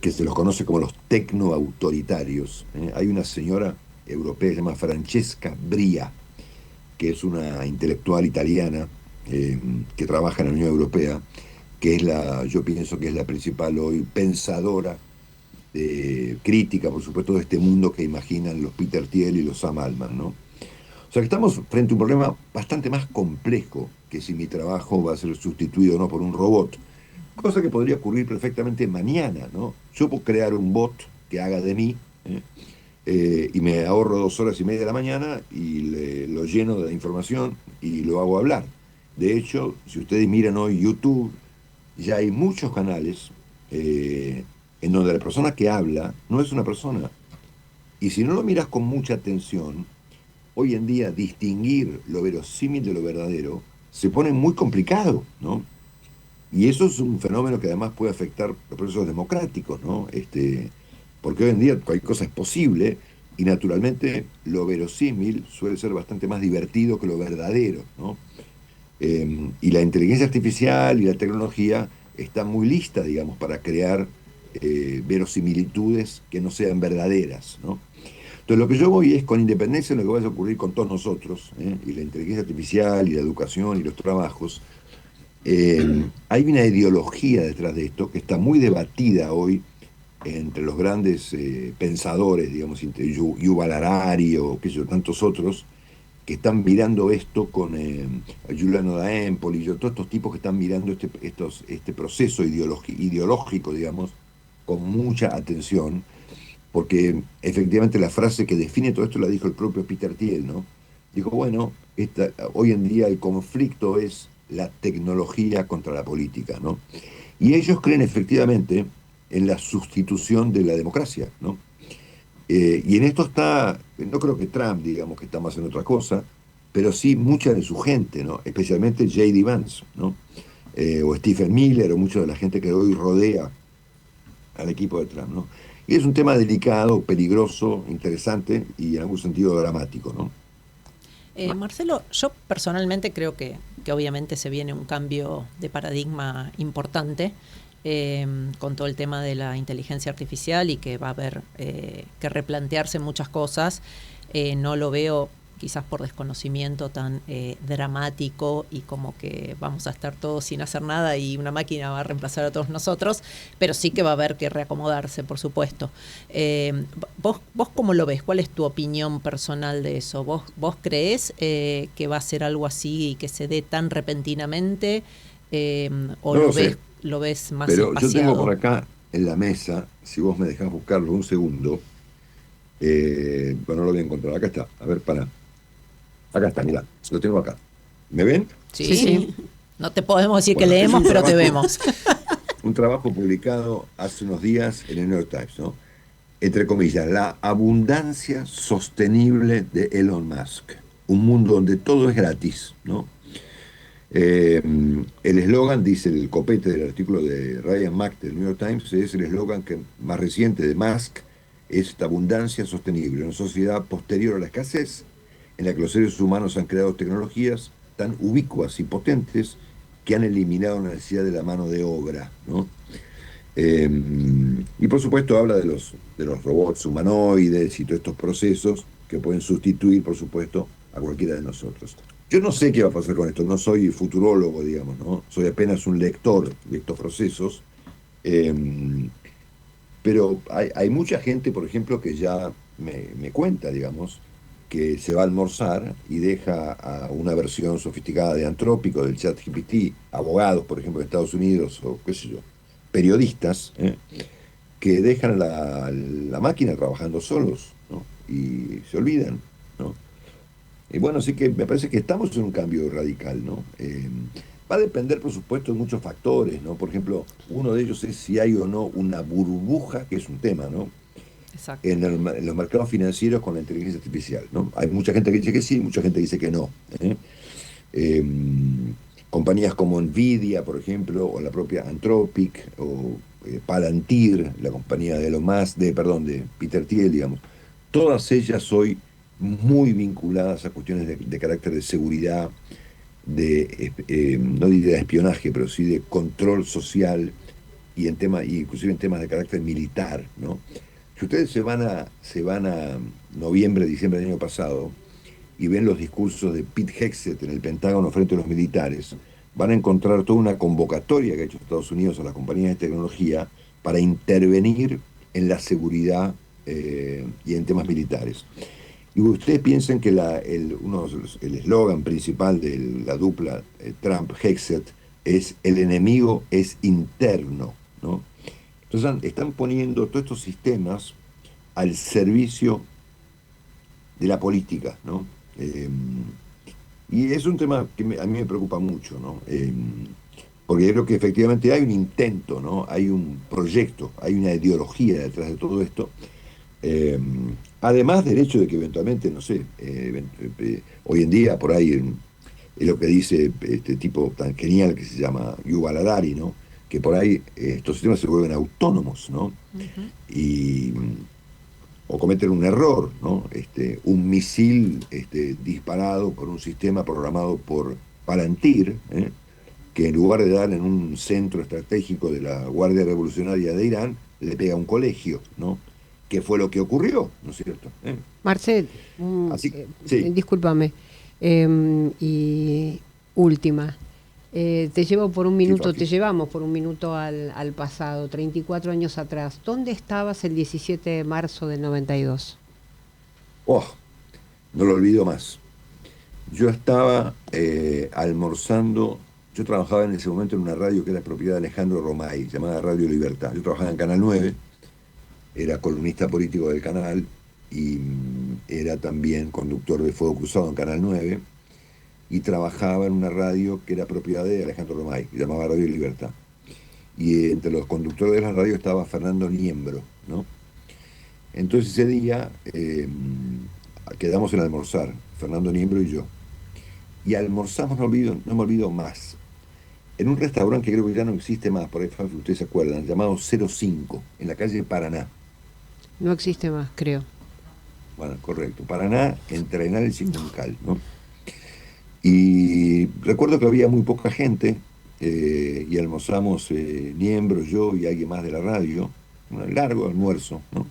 que se los conoce como los tecnoautoritarios, hay una señora europea que se llama Francesca Bria, que es una intelectual italiana que trabaja en la Unión Europea, que es yo pienso que es la principal hoy pensadora, crítica, por supuesto, de este mundo que imaginan los Peter Thiel y los Sam Altman, ¿no? O sea que estamos frente a un problema bastante más complejo que si mi trabajo va a ser sustituido o no por un robot, cosa que podría ocurrir perfectamente mañana, ¿no? Yo puedo crear un bot que haga de mí, y me ahorro 2 horas y media de la mañana y lo lleno de información y lo hago hablar. De hecho, si ustedes miran hoy YouTube, ya hay muchos canales en donde la persona que habla no es una persona. Y si no lo miras con mucha atención, hoy en día distinguir lo verosímil de lo verdadero se pone muy complicado, ¿no? Y eso es un fenómeno que además puede afectar los procesos democráticos, ¿no? Porque hoy en día cualquier cosa es posible y naturalmente lo verosímil suele ser bastante más divertido que lo verdadero, ¿no? Y la inteligencia artificial y la tecnología están muy listas, digamos, para crear verosimilitudes que no sean verdaderas, ¿no? Entonces lo que yo voy es, con independencia de lo que vaya a ocurrir con todos nosotros, y la inteligencia artificial y la educación y los trabajos, hay una ideología detrás de esto que está muy debatida hoy entre los grandes pensadores, digamos, entre Yuval Harari o qué sé yo, tantos otros, que están mirando esto con Giuliano da Empoli y todos estos tipos que están mirando este proceso ideológico, digamos, con mucha atención, porque efectivamente la frase que define todo esto la dijo el propio Peter Thiel, ¿no? Dijo, bueno, hoy en día el conflicto es la tecnología contra la política, ¿no? Y ellos creen efectivamente en la sustitución de la democracia, ¿no? Y en esto está, no creo que Trump, digamos, que está más en otra cosa, pero sí mucha de su gente, ¿no? Especialmente J.D. Vance, ¿no? O Stephen Miller, o mucha de la gente que hoy rodea al equipo de Trump, ¿no? Y es un tema delicado, peligroso, interesante y en algún sentido dramático, ¿no? Marcelo, yo personalmente creo que obviamente se viene un cambio de paradigma importante con todo el tema de la inteligencia artificial y que va a haber que replantearse muchas cosas. No lo veo quizás por desconocimiento tan dramático y como que vamos a estar todos sin hacer nada y una máquina va a reemplazar a todos nosotros, pero sí que va a haber que reacomodarse, por supuesto. ¿Vos cómo lo ves? ¿Cuál es tu opinión personal de eso? ¿Vos creés que va a ser algo así y que se dé tan repentinamente o No lo lo sé, ves más pero yo tengo espaciado? por acá en la mesa, si vos me dejás buscarlo un segundo, bueno, no lo voy a encontrar, acá está, a ver, acá está, mirá, lo tengo acá. ¿Me ven? Sí. No te podemos decir que Bueno, es leemos, un pero te trabajo- vemos. Un trabajo publicado hace unos días en el New York Times, ¿no? Entre comillas, la abundancia sostenible de Elon Musk. Un mundo donde todo es gratis, ¿no? El eslogan, dice el copete del artículo de Ryan Mack del New York Times, es el eslogan que más reciente de Musk, es esta abundancia sostenible, una sociedad posterior a la escasez, en la que los seres humanos han creado tecnologías tan ubicuas y potentes que han eliminado la necesidad de la mano de obra, ¿no? Y por supuesto habla de los robots humanoides y todos estos procesos que pueden sustituir, por supuesto, a cualquiera de nosotros. Yo no sé qué va a pasar con esto, no soy futurólogo, digamos, ¿no? Soy apenas un lector de estos procesos, pero hay mucha gente, por ejemplo, que ya me cuenta, digamos, que se va a almorzar y deja a una versión sofisticada de Antrópico, del ChatGPT, abogados, por ejemplo, de Estados Unidos, o qué sé yo, periodistas, que dejan la máquina trabajando solos, ¿no? Y se olvidan, ¿no? Y bueno, así que me parece que estamos en un cambio radical, ¿no? Va a depender, por supuesto, de muchos factores, ¿no? Por ejemplo, uno de ellos es si hay o no una burbuja, que es un tema, ¿no? Exacto. En los mercados financieros con la inteligencia artificial, ¿no? Hay mucha gente que dice que sí, mucha gente que dice que no. Compañías como Nvidia, por ejemplo, o la propia Anthropic, o Palantir, la compañía de Elon Musk, de Peter Thiel, digamos, todas ellas hoy muy vinculadas a cuestiones de carácter de seguridad, no diría de espionaje, pero sí de control social y inclusive en temas de carácter militar, ¿no? Si ustedes se van a noviembre, diciembre del año pasado y ven los discursos de Pete Hegseth en el Pentágono frente a los militares, van a encontrar toda una convocatoria que ha hecho Estados Unidos a las compañías de tecnología para intervenir en la seguridad y en temas militares. Y ustedes piensen que el eslogan principal de la dupla Trump-Hegseth es el enemigo es interno, ¿no? Entonces están poniendo todos estos sistemas al servicio de la política, ¿no? Y es un tema que a mí me preocupa mucho, ¿no? Porque yo creo que efectivamente hay un intento, ¿no? Hay un proyecto, hay una ideología detrás de todo esto, Además del hecho de que eventualmente, no sé, hoy en día por ahí es lo que dice este tipo tan genial que se llama Yuval Harari, ¿no? Que por ahí estos sistemas se vuelven autónomos, ¿no? Y o cometen un error, ¿no? Un misil disparado por un sistema programado por Palantir, que en lugar de dar en un centro estratégico de la Guardia Revolucionaria de Irán, le pega a un colegio, ¿no? Que fue lo que ocurrió, ¿no es cierto? Marcel, sí. Discúlpame. Y última. Te llevamos por un minuto al pasado, 34 años atrás. ¿Dónde estabas el 17 de marzo del 92? No lo olvido más. Yo estaba almorzando, yo trabajaba en ese momento en una radio que era propiedad de Alejandro Romay, llamada Radio Libertad. Yo trabajaba en Canal 9, era columnista político del canal y era también conductor de Fuego Cruzado en Canal 9. Y trabajaba en una radio que era propiedad de Alejandro Romay, que llamaba Radio Libertad. Y entre los conductores de la radio estaba Fernando Niembro, ¿no? Entonces ese día quedamos en almorzar, Fernando Niembro y yo. Y almorzamos, no me olvido más, en un restaurante que creo que ya no existe más, por ahí ustedes se acuerdan, llamado 05, en la calle Paraná. No existe más, creo. Bueno, correcto. Paraná, entre Arenales y Juncal, ¿no? Y recuerdo que había muy poca gente y almorzamos Niembro, yo y alguien más de la radio, un largo almuerzo, ¿no?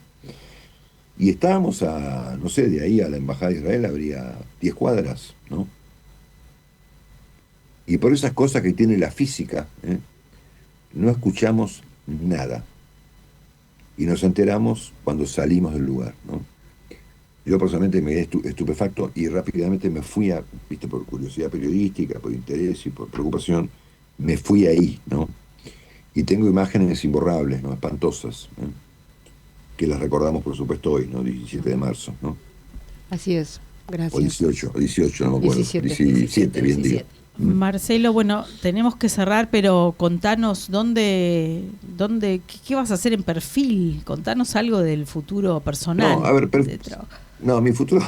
Y estábamos no sé, de ahí a la Embajada de Israel habría 10 cuadras, ¿no? Y por esas cosas que tiene la física, no escuchamos nada. Y nos enteramos cuando salimos del lugar, ¿no? Yo personalmente me quedé estupefacto y rápidamente me fui viste, por curiosidad periodística, por interés y por preocupación, me fui ahí, ¿no? Y tengo imágenes imborrables, ¿no? Espantosas, que las recordamos por supuesto hoy, ¿no? 17 de marzo, ¿no? Así es, gracias. O 18, no me acuerdo. 17, bien digo. Marcelo, bueno, tenemos que cerrar, pero contanos qué vas a hacer en Perfil. Contanos algo del futuro personal. No, a ver, mi futuro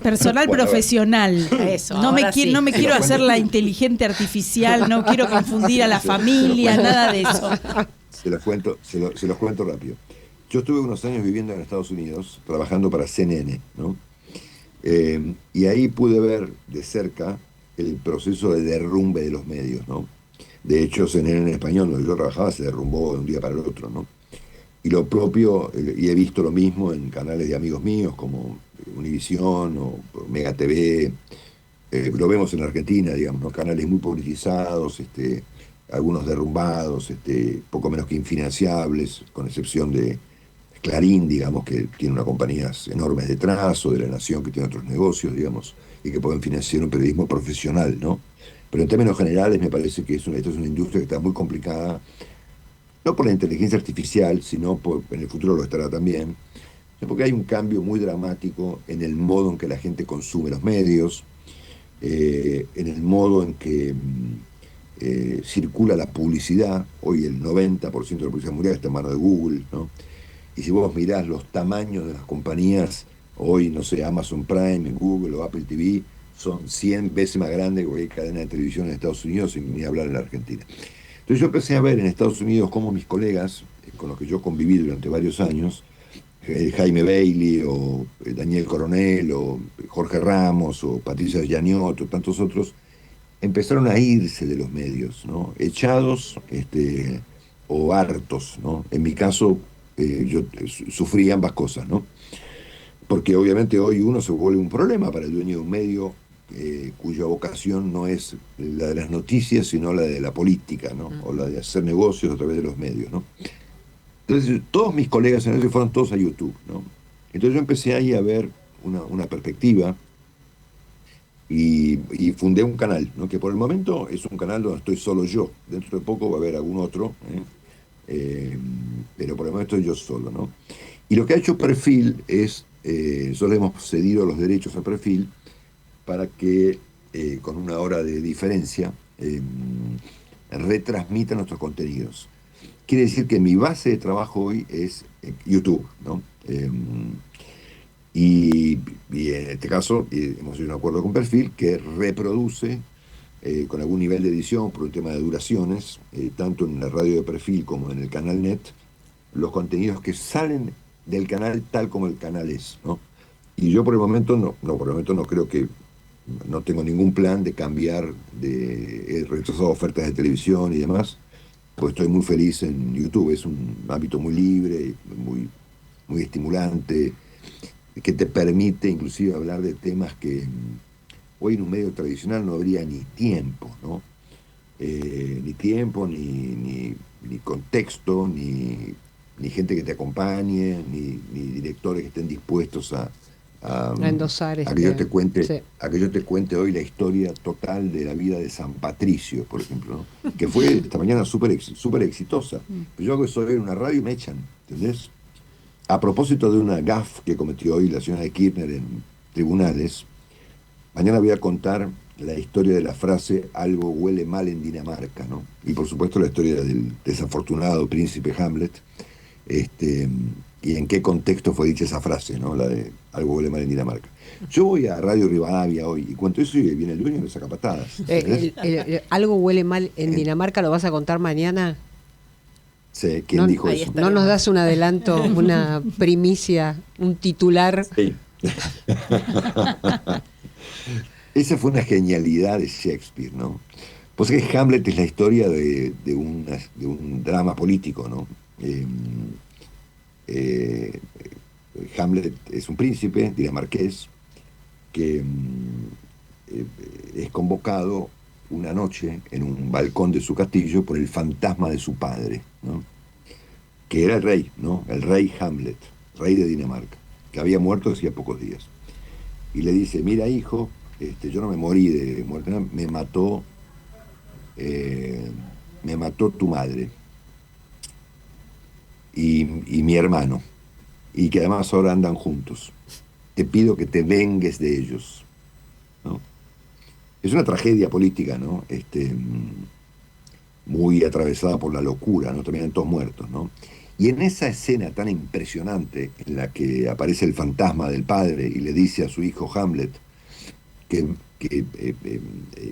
personal, bueno, profesional. Eso, no me quiero hacer la inteligente artificial, no quiero confundir a la familia, nada de eso. Se los cuento rápido. Yo estuve unos años viviendo en Estados Unidos, trabajando para CNN, ¿no? Y ahí pude ver de cerca el proceso de derrumbe de los medios, ¿no? De hecho, CNN en español, donde yo trabajaba, se derrumbó de un día para el otro, ¿no? Y lo propio, y he visto lo mismo en canales de amigos míos como Univisión o Mega TV, lo vemos en Argentina, digamos, ¿no? Canales muy politizados, algunos derrumbados, poco menos que infinanciables, con excepción de Clarín, digamos, que tiene unas compañías enormes detrás, o de La Nación, que tiene otros negocios, digamos, y que pueden financiar un periodismo profesional, ¿no? Pero en términos generales me parece que esto es una industria que está muy complicada, no por la inteligencia artificial, sino en el futuro lo estará también, porque hay un cambio muy dramático en el modo en que la gente consume los medios, en el modo en que circula la publicidad. Hoy el 90% de la publicidad mundial está en manos de Google, ¿no? Y si vos mirás los tamaños de las compañías, hoy, no sé, Amazon Prime, Google o Apple TV, son 100 veces más grandes que cualquier cadena de televisión en Estados Unidos, sin ni hablar en la Argentina. Entonces yo empecé a ver en Estados Unidos cómo mis colegas, con los que yo conviví durante varios años, Jaime Bailey, o Daniel Coronel, o Jorge Ramos, o Patricia Gianiotto, o tantos otros, empezaron a irse de los medios, ¿no? Echados o hartos, ¿no? En mi caso, yo sufrí ambas cosas, ¿no? Porque obviamente hoy uno se vuelve un problema para el dueño de un medio cuya vocación no es la de las noticias, sino la de la política, ¿no? O la de hacer negocios a través de los medios, ¿no? Entonces, todos mis colegas en eso fueron todos a YouTube, ¿no? Entonces yo empecé ahí a ver una perspectiva y fundé un canal, ¿no? Que por el momento es un canal donde estoy solo yo. Dentro de poco va a haber algún otro, pero por el momento estoy yo solo, ¿no? Y lo que ha hecho Perfil es, solo hemos cedido los derechos a Perfil para que, con una hora de diferencia, retransmita nuestros contenidos. quiere decir que mi base de trabajo hoy es YouTube, ¿no? Y en este caso hemos hecho un acuerdo con Perfil que reproduce con algún nivel de edición por un tema de duraciones, tanto en la radio de Perfil como en el canal NET, los contenidos que salen del canal tal como el canal es, ¿no? Y yo por el momento no creo que, no tengo ningún plan de cambiar, he rechazado ofertas de televisión y demás, pues estoy muy feliz en YouTube. Es un ámbito muy libre, muy, muy estimulante, que te permite inclusive hablar de temas que hoy en un medio tradicional no habría ni tiempo, ¿no? Ni tiempo, ni contexto, ni gente que te acompañe, ni directores que estén dispuestos a endosar a que yo te cuente hoy la historia total de la vida de San Patricio, por ejemplo, ¿no? Que fue esta mañana súper exitosa. Pero yo hago eso en una radio y me echan, ¿entendés? A propósito de una gaffe que cometió hoy la señora de Kirchner en tribunales, mañana voy a contar la historia de la frase "algo huele mal en Dinamarca", ¿no? Y por supuesto la historia del desafortunado príncipe Hamlet, y en qué contexto fue dicha esa frase, ¿no? La de "algo huele mal en Dinamarca". Yo voy a Radio Rivadavia hoy y cuento eso y viene el dueño y me saca patadas. Algo huele mal en Dinamarca, ¿lo vas a contar mañana? Sí, ¿quién dijo eso? ¿No nos das un adelanto, una primicia, un titular? Sí. Esa fue una genialidad de Shakespeare, ¿no? Pues que Hamlet es la historia de un drama político, ¿no? Hamlet es un príncipe dinamarqués que es convocado una noche en un balcón de su castillo por el fantasma de su padre, ¿no? Que era el rey, ¿no? El rey Hamlet, rey de Dinamarca, que había muerto hacía pocos días. Y le dice: "Mira, hijo, yo no me morí de muerte, no, me mató tu madre y mi hermano, y que además ahora andan juntos. Te pido que te vengues de ellos", ¿no? Es una tragedia política, ¿no? Muy atravesada por la locura, ¿no? Terminan todos muertos, ¿no? Y en esa escena tan impresionante en la que aparece el fantasma del padre y le dice a su hijo Hamlet que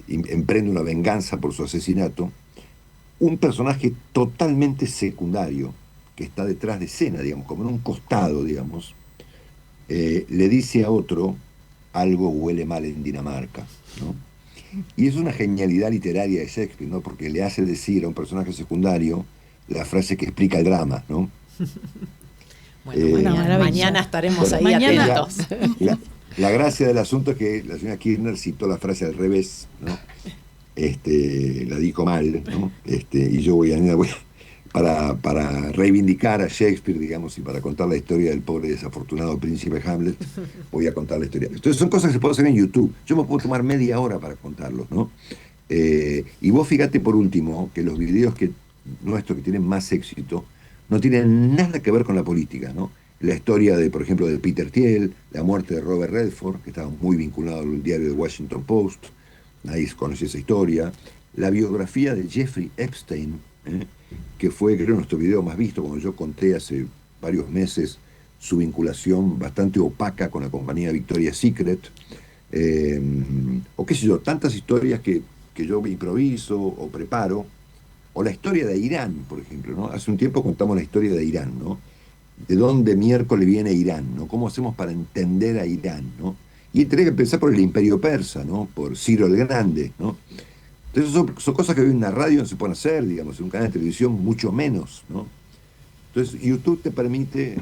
emprende una venganza por su asesinato, un personaje totalmente secundario que está detrás de escena, digamos, como en un costado, digamos, le dice a otro: "algo huele mal en Dinamarca", ¿no? Y es una genialidad literaria de Shakespeare, ¿no? Porque le hace decir a un personaje secundario la frase que explica el drama, ¿no? Bueno, mañana estaremos ahí atentos. La gracia del asunto es que la señora Kirchner citó la frase al revés, ¿no? La dijo mal, ¿no? Y yo voy para reivindicar a Shakespeare, digamos, y para contar la historia del pobre desafortunado príncipe Hamlet, voy a contar la historia. Entonces son cosas que se pueden hacer en YouTube. Yo me puedo tomar media hora para contarlos, ¿no? Y vos fíjate, por último, que los videos nuestros que tienen más éxito no tienen nada que ver con la política, ¿no? La historia por ejemplo, de Peter Thiel, la muerte de Robert Redford, que estaba muy vinculado al diario The Washington Post, nadie conoce esa historia, la biografía de Jeffrey Epstein, que fue, creo, nuestro video más visto, como yo conté hace varios meses, su vinculación bastante opaca con la compañía Victoria's Secret, o qué sé yo, tantas historias que yo improviso o preparo, o la historia de Irán, por ejemplo, ¿no? Hace un tiempo contamos la historia de Irán, ¿no? ¿De dónde miércoles viene Irán, ¿no? ¿Cómo hacemos para entender a Irán, ¿no? Y tenés que pensar por el Imperio Persa, ¿no? Por Ciro el Grande, ¿no? Entonces son cosas que hoy en una radio no se pueden hacer, digamos, en un canal de televisión mucho menos, ¿no? Entonces YouTube te permite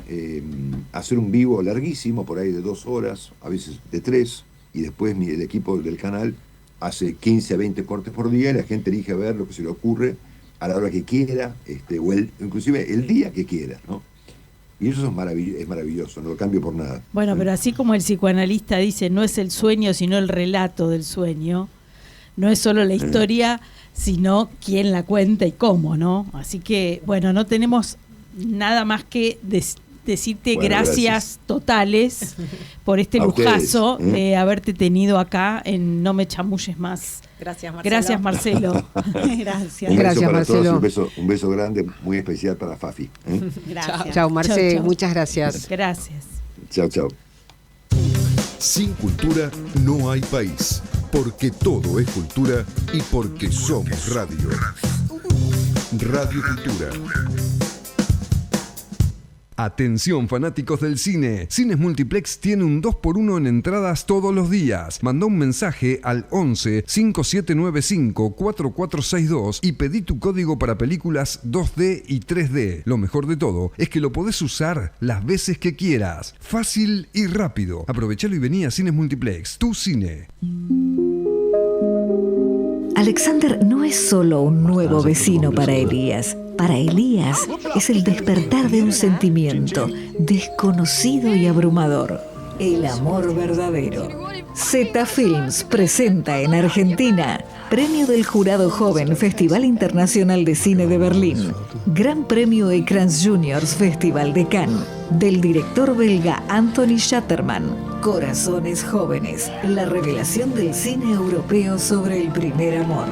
hacer un vivo larguísimo, por ahí de 2 horas, a veces de 3, y después el equipo del canal hace 15 a 20 cortes por día y la gente elige ver lo que se le ocurre a la hora que quiera, o inclusive el día que quiera, ¿no? Y eso es maravilloso, no lo cambio por nada. Bueno, pero así como el psicoanalista dice, no es el sueño, sino el relato del sueño, no es solo la historia, sino quién la cuenta y cómo, ¿no? Así que, bueno, no tenemos nada más que decirte Bueno, gracias totales por este A lujazo ustedes, ¿eh? de haberte tenido acá en No Me Chamulles Más. Gracias, Marcelo. Gracias, Marcelo. Gracias. Un beso Gracias, para todos y Marcelo. un beso grande, muy especial para Fafi. Gracias. Chao, Marce, Chau, chau. muchas gracias. Gracias. Chao, chao. Sin cultura no hay país, porque todo es cultura y porque somos radio. Radio Cultura. Atención fanáticos del cine. Cines Multiplex tiene un 2x1 en entradas todos los días. Manda un mensaje al 11 5795 4462 y pedí tu código para películas 2D y 3D. Lo mejor de todo es que lo podés usar las veces que quieras. Fácil y rápido. Aprovechalo y vení a Cines Multiplex, tu cine. Alexander no es solo un nuevo vecino para Elías. Para Elías es el despertar de un sentimiento desconocido y abrumador. El amor verdadero. Zeta Films presenta en Argentina Premio del Jurado Joven Festival Internacional de Cine de Berlín, Gran Premio Écrans Juniors Festival de Cannes, del director belga Anthony Schatterman. Corazones Jóvenes, la revelación del cine europeo sobre el primer amor.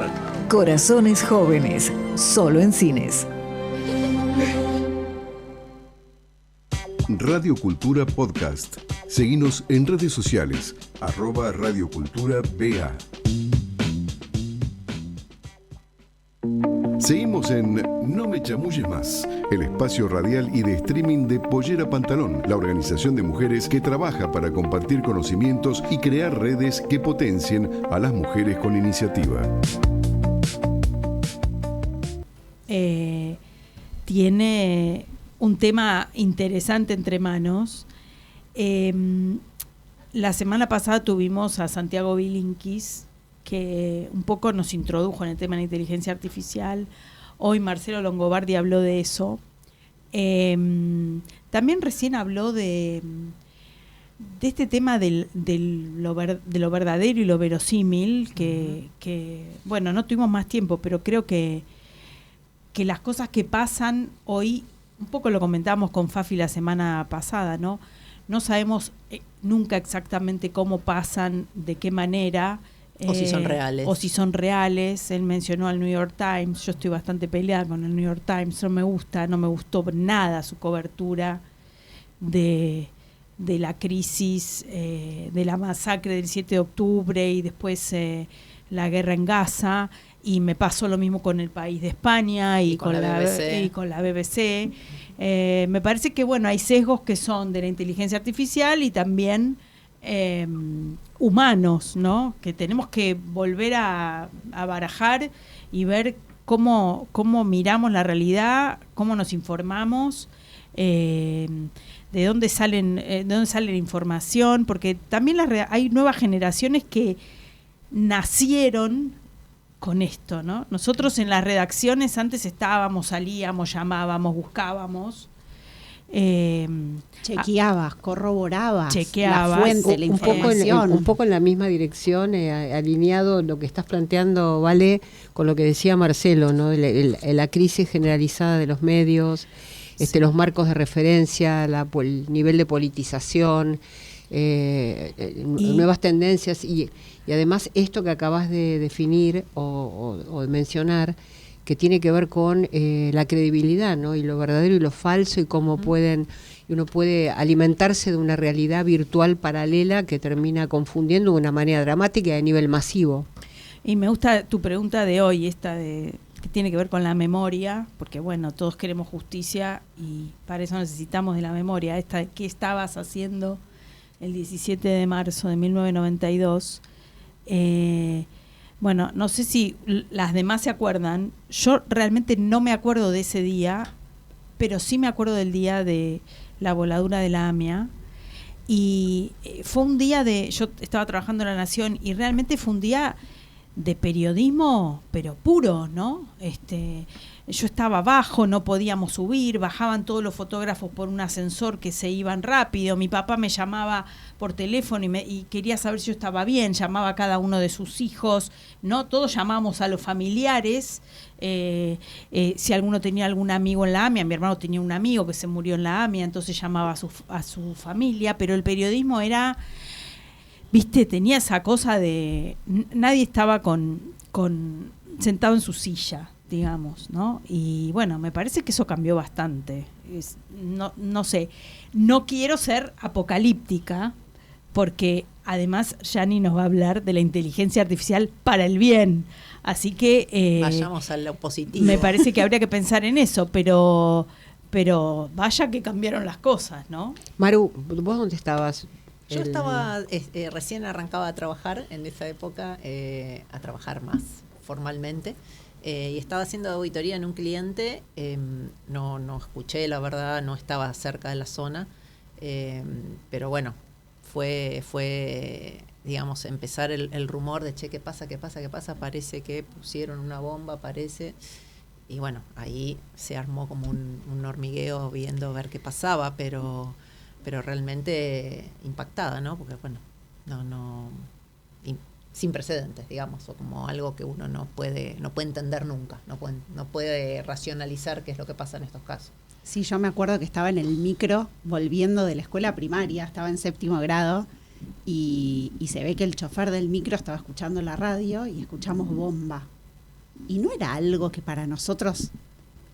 Corazones Jóvenes, solo en cines. Radio Cultura Podcast. Seguinos en redes sociales, @Radio Cultura BA. Seguimos en No Me Chamulles Más, el espacio radial y de streaming de Pollera Pantalón, la organización de mujeres que trabaja para compartir conocimientos y crear redes que potencien a las mujeres con iniciativa. Tiene un tema interesante entre manos. La semana pasada tuvimos a Santiago Bilinkis, que un poco nos introdujo en el tema de la inteligencia artificial. Hoy Marcelo Longobardi habló de eso. También recién habló de este tema de lo verdadero y lo verosímil, que bueno, no tuvimos más tiempo, pero creo que las cosas que pasan hoy, un poco lo comentábamos con Fafi la semana pasada, ¿no? No sabemos nunca exactamente cómo pasan, de qué manera. O si son reales. O si son reales. Él mencionó al New York Times. Yo estoy bastante peleada con el New York Times. No me gustó nada su cobertura de la crisis, de la masacre del 7 de octubre y después la guerra en Gaza. Y me pasó lo mismo con El País de España y con la BBC. Me parece que bueno, hay sesgos que son de la inteligencia artificial y también humanos, ¿no? Que tenemos que volver a barajar y ver cómo miramos la realidad, cómo nos informamos, de dónde sale la información, porque también hay nuevas generaciones que nacieron con esto, ¿no? Nosotros en las redacciones antes estábamos, salíamos, llamábamos, buscábamos. Chequeabas, corroborabas chequeabas, la fuente, la información. Un poco en la misma dirección, alineado lo que estás planteando, Vale, con lo que decía Marcelo, ¿no? La crisis generalizada de los medios, los marcos de referencia, el nivel de politización, nuevas tendencias y además esto que acabas de definir o de mencionar, que tiene que ver con la credibilidad, ¿no? Y lo verdadero y lo falso y cómo uno puede alimentarse de una realidad virtual paralela que termina confundiendo de una manera dramática y a nivel masivo. Y me gusta tu pregunta de hoy, que tiene que ver con la memoria, porque bueno, todos queremos justicia y para eso necesitamos de la memoria. ¿Qué estabas haciendo el 17 de marzo de 1992? Bueno, no sé si las demás se acuerdan. Yo realmente no me acuerdo de ese día, pero sí me acuerdo del día de la voladura de la AMIA. Y fue un día yo estaba trabajando en La Nación y realmente fue un día periodismo, pero puro, ¿no? Yo estaba abajo, no podíamos subir, bajaban todos los fotógrafos por un ascensor que se iban rápido. Mi papá me llamaba por teléfono y quería saber si yo estaba bien, llamaba a cada uno de sus hijos, ¿no? Todos llamábamos a los familiares. Si alguno tenía algún amigo en la AMIA, mi hermano tenía un amigo que se murió en la AMIA, entonces llamaba a su familia, pero el periodismo era, viste, tenía esa cosa de nadie estaba sentado en su silla, digamos, ¿no? Y bueno, me parece que eso cambió bastante. No sé, no quiero ser apocalíptica, porque además Yani nos va a hablar de la inteligencia artificial para el bien. Así que vayamos a lo positivo. Me parece que habría que pensar en eso, pero vaya que cambiaron las cosas, ¿no? Maru, ¿vos dónde estabas? Yo estaba, recién arrancaba a trabajar en esa época, a trabajar más formalmente, y estaba haciendo auditoría en un cliente. No escuché, la verdad, no estaba cerca de la zona, pero bueno, fue digamos, empezar el rumor de, che, ¿qué pasa? Parece que pusieron una bomba, parece. Y bueno, ahí se armó como un hormigueo viendo ver qué pasaba, pero realmente impactada, ¿no? Porque bueno, sin precedentes, digamos, o como algo que uno no puede entender nunca, no puede racionalizar qué es lo que pasa en estos casos. Sí, yo me acuerdo que estaba en el micro volviendo de la escuela primaria, estaba en 7º grado, y se ve que el chofer del micro estaba escuchando la radio y escuchamos bomba. Y no era algo que para nosotros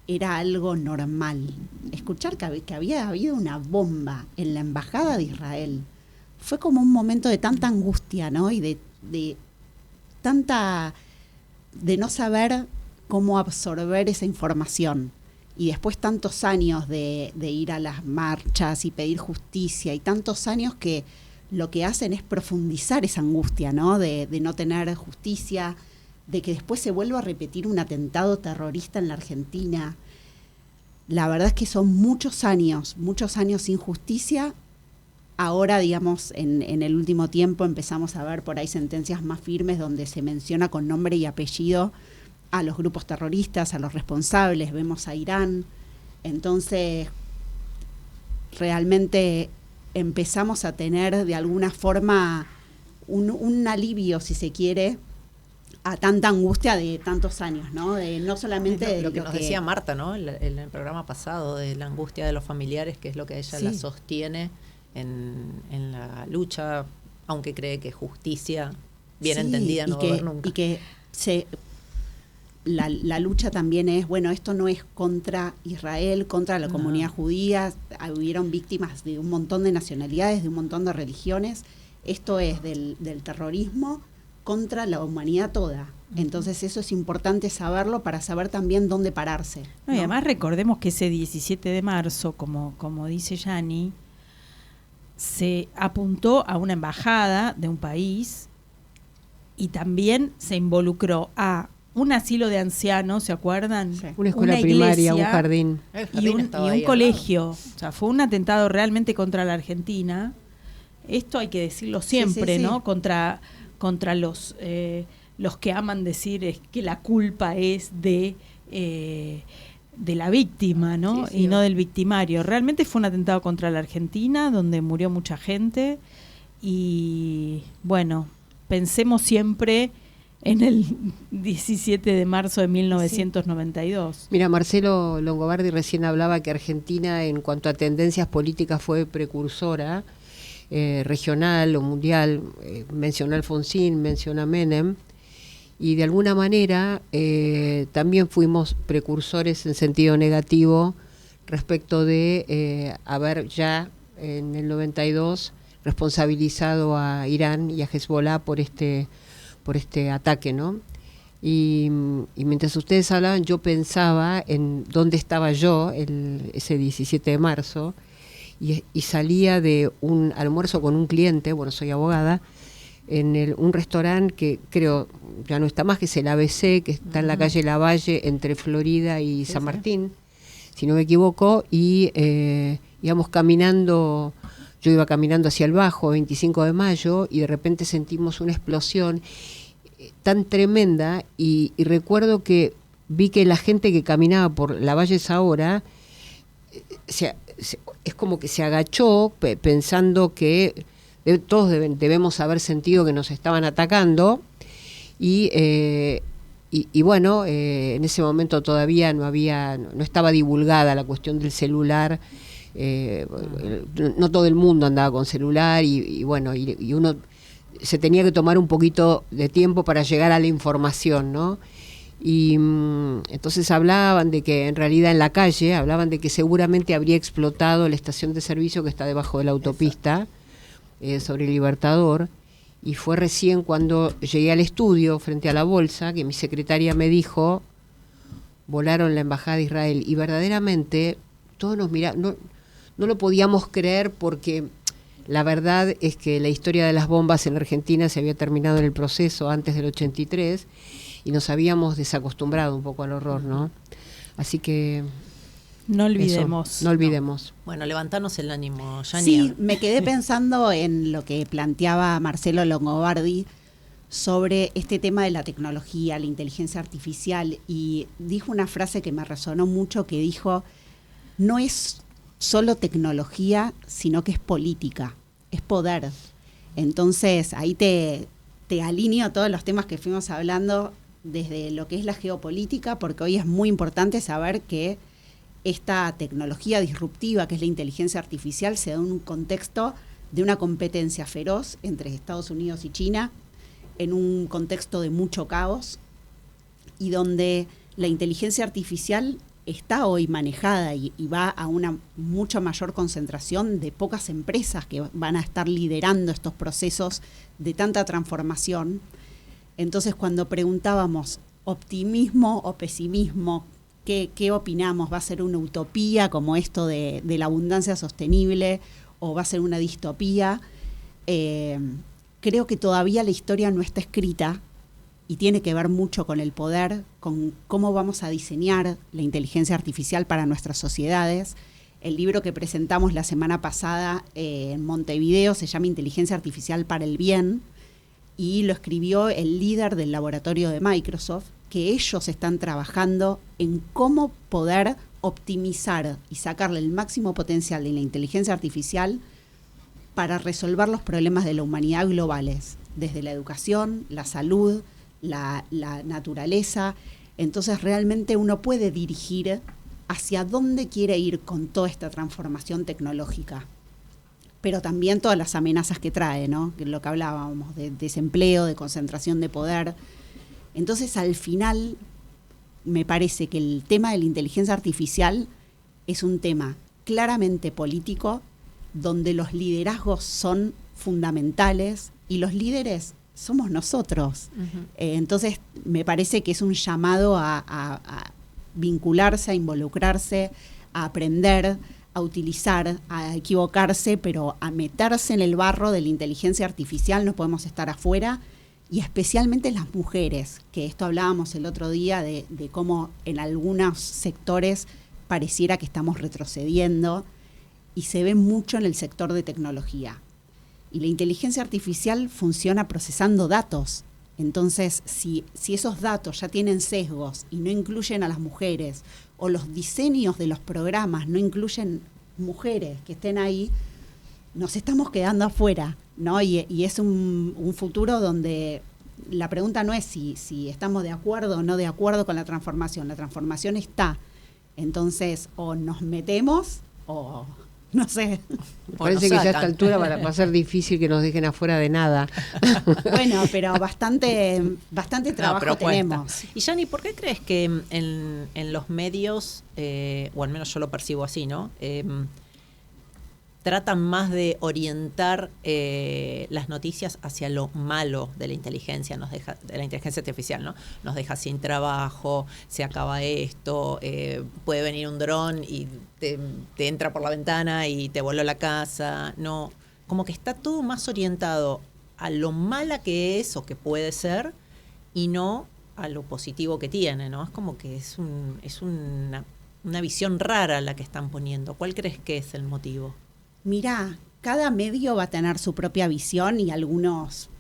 era algo normal. Escuchar que había habido una bomba en la embajada de Israel fue como un momento de tanta angustia, ¿no? Y de no saber cómo absorber esa información. Y después tantos años de ir a las marchas y pedir justicia, y tantos años que lo que hacen es profundizar esa angustia, ¿no? De no tener justicia, de que después se vuelva a repetir un atentado terrorista en la Argentina. La verdad es que son muchos años sin justicia. Ahora, digamos, en el último tiempo empezamos a ver por ahí sentencias más firmes donde se menciona con nombre y apellido a los grupos terroristas, a los responsables. Vemos a Irán. Entonces, realmente empezamos a tener de alguna forma un alivio, si se quiere, a tanta angustia de tantos años, ¿no? De no solamente de lo que nos decía Marta, ¿no? En el programa pasado, de la angustia de los familiares, que es lo que ella la sostiene en la lucha, aunque cree que justicia bien entendida no va a haber nunca. Y que la lucha también es, bueno, esto no es contra Israel, contra la comunidad judía, hubieron víctimas de un montón de nacionalidades, de un montón de religiones, esto es del terrorismo contra la humanidad toda. Entonces eso es importante saberlo para saber también dónde pararse, ¿no? Y además recordemos que ese 17 de marzo, como dice Yani, se apuntó a una embajada de un país y también se involucró a un asilo de ancianos, ¿se acuerdan? Sí. Una escuela primaria, un jardín. Y un colegio. O sea, fue un atentado realmente contra la Argentina. Esto hay que decirlo siempre, ¿no? Contra los que aman decir que la culpa es de la víctima, ¿no? Y no del victimario. Realmente fue un atentado contra la Argentina, donde murió mucha gente. Y bueno, pensemos siempre en el 17 de marzo de 1992. Mira, Marcelo Longobardi recién hablaba que Argentina, en cuanto a tendencias políticas, fue precursora, regional o mundial. Mencionó a Alfonsín, mencionó a Menem, y de alguna manera también fuimos precursores en sentido negativo respecto de haber ya en el 92 responsabilizado a Irán y a Hezbollah por este ataque, ¿no? Y mientras ustedes hablaban, yo pensaba en dónde estaba yo ese 17 de marzo, y salía de un almuerzo con un cliente, bueno, soy abogada, en un restaurante que creo ya no está más, que es el ABC, que está en la calle Lavalle, entre Florida y San Martín, si no me equivoco, y íbamos caminando. Yo iba caminando hacia el Bajo, 25 de mayo, y de repente sentimos una explosión. tan tremenda, y recuerdo que vi que la gente que caminaba por la Valle Saora es como que se agachó pensando que todos debemos haber sentido que nos estaban atacando, y bueno, en ese momento todavía no estaba divulgada la cuestión del celular. No todo el mundo andaba con celular, y bueno, y uno se tenía que tomar un poquito de tiempo para llegar a la información, ¿no? Y entonces hablaban de que en realidad en la calle, hablaban de que seguramente habría explotado la estación de servicio que está debajo de la autopista, sobre el Libertador, y fue recién cuando llegué al estudio frente a la bolsa que mi secretaria me dijo: volaron la embajada de Israel. Y verdaderamente todos nos miraban, no lo podíamos creer, porque la verdad es que la historia de las bombas en Argentina se había terminado en el proceso antes del 83, y nos habíamos desacostumbrado un poco al horror, ¿no? Así que no olvidemos. Eso, no olvidemos. Bueno, levantarnos el ánimo, Yania. Sí, me quedé pensando en lo que planteaba Marcelo Longobardi sobre este tema de la tecnología, la inteligencia artificial, y dijo una frase que me resonó mucho, que dijo: no es solo tecnología, sino que es política, es poder. Entonces ahí te alineo todos los temas que fuimos hablando desde lo que es la geopolítica, porque hoy es muy importante saber que esta tecnología disruptiva, que es la inteligencia artificial, se da en un contexto de una competencia feroz entre Estados Unidos y China, en un contexto de mucho caos, y donde la inteligencia artificial está hoy manejada y va a una mucha mayor concentración de pocas empresas que van a estar liderando estos procesos de tanta transformación. Entonces, cuando preguntábamos optimismo o pesimismo, ¿qué opinamos? ¿Va a ser una utopía como esto de la abundancia sostenible, o va a ser una distopía? Creo que todavía la historia no está escrita, y tiene que ver mucho con el poder, con cómo vamos a diseñar la inteligencia artificial para nuestras sociedades. El libro que presentamos la semana pasada en Montevideo se llama Inteligencia Artificial para el Bien, y lo escribió el líder del laboratorio de Microsoft, que ellos están trabajando en cómo poder optimizar y sacarle el máximo potencial de la inteligencia artificial para resolver los problemas de la humanidad globales, desde la educación, la salud, la naturaleza. Entonces realmente uno puede dirigir hacia dónde quiere ir con toda esta transformación tecnológica, pero también todas las amenazas que trae, ¿no? Que es lo que hablábamos, de desempleo, de concentración de poder. Entonces, al final, me parece que el tema de la inteligencia artificial es un tema claramente político, donde los liderazgos son fundamentales, y los líderes somos nosotros. Uh-huh. Entonces, me parece que es un llamado a vincularse, a involucrarse, a aprender, a utilizar, a equivocarse, pero a meterse en el barro de la inteligencia artificial. No podemos estar afuera, y especialmente las mujeres, que esto hablábamos el otro día de cómo en algunos sectores pareciera que estamos retrocediendo, y se ve mucho en el sector de tecnología. Y la inteligencia artificial funciona procesando datos. Entonces, si esos datos ya tienen sesgos y no incluyen a las mujeres, o los diseños de los programas no incluyen mujeres que estén ahí, nos estamos quedando afuera, ¿no? Y es un futuro donde la pregunta no es si estamos de acuerdo o no de acuerdo con la transformación está. Entonces, o nos metemos o no sé. Parece que ya a esta altura va a ser difícil que nos dejen afuera de nada. Bueno, pero bastante trabajo tenemos. Y Yani, ¿por qué crees que en los medios, o al menos yo lo percibo así, ¿no? Tratan más de orientar las noticias hacia lo malo de la inteligencia, de la inteligencia artificial, ¿no? Nos deja sin trabajo, se acaba esto, puede venir un dron y te entra por la ventana y te voló la casa. No, como que está todo más orientado a lo mala que es o que puede ser, y no a lo positivo que tiene, ¿no? Es como que es una visión rara la que están poniendo. ¿Cuál crees que es el motivo? Mirá, cada medio va a tener su propia visión, y algunos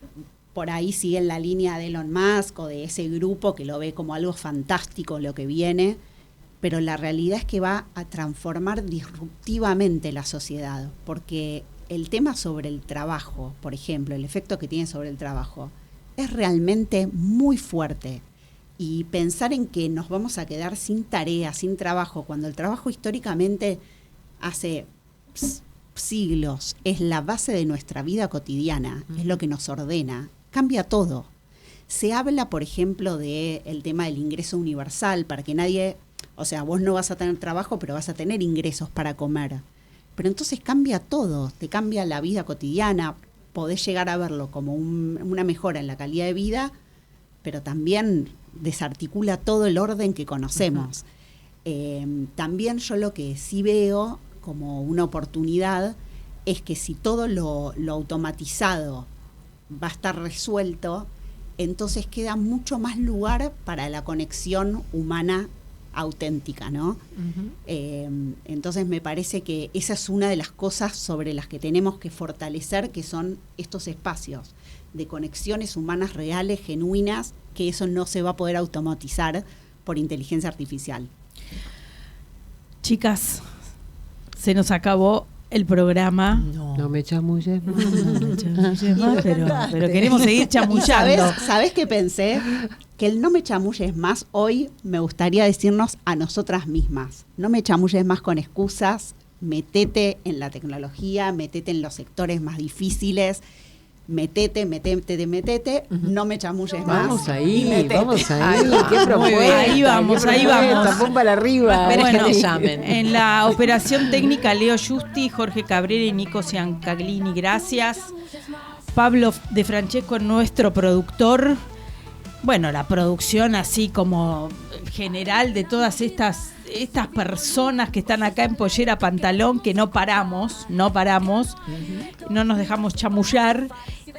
por ahí siguen la línea de Elon Musk o de ese grupo que lo ve como algo fantástico lo que viene, pero la realidad es que va a transformar disruptivamente la sociedad, porque el tema sobre el trabajo, por ejemplo, el efecto que tiene sobre el trabajo, es realmente muy fuerte. Y pensar en que nos vamos a quedar sin tarea, sin trabajo, cuando el trabajo históricamente hace siglos es la base de nuestra vida cotidiana, es lo que nos ordena, cambia todo. Se habla, por ejemplo, del tema del ingreso universal, para que nadie, o sea, vos no vas a tener trabajo, pero vas a tener ingresos para comer. Pero entonces cambia todo, te cambia la vida cotidiana, podés llegar a verlo como una mejora en la calidad de vida, pero también desarticula todo el orden que conocemos. También yo lo que sí veo como una oportunidad es que si todo lo automatizado va a estar resuelto, entonces queda mucho más lugar para la conexión humana auténtica, ¿no? Entonces me parece que esa es una de las cosas sobre las que tenemos que fortalecer, que son estos espacios de conexiones humanas reales, genuinas, que eso no se va a poder automatizar por inteligencia artificial. Chicas, se nos acabó el programa. No me chamulles más. Pero queremos seguir chamullando. ¿Sabés qué pensé? Que el no me chamulles más hoy me gustaría decirnos a nosotras mismas. No me chamulles más con excusas, metete en la tecnología, metete en los sectores más difíciles, metete, no me chamulles más. Vamos ahí. Ahí, qué propuesta. Ahí vamos. Pum para arriba. Bueno, que te llamen. En la operación técnica, Leo Justi, Jorge Cabrera y Nico Ciancaglini, gracias. Pablo De Francesco, nuestro productor. Bueno, la producción así como general de todas estas personas que están acá en Pollera Pantalón, que no paramos, no nos dejamos chamullar.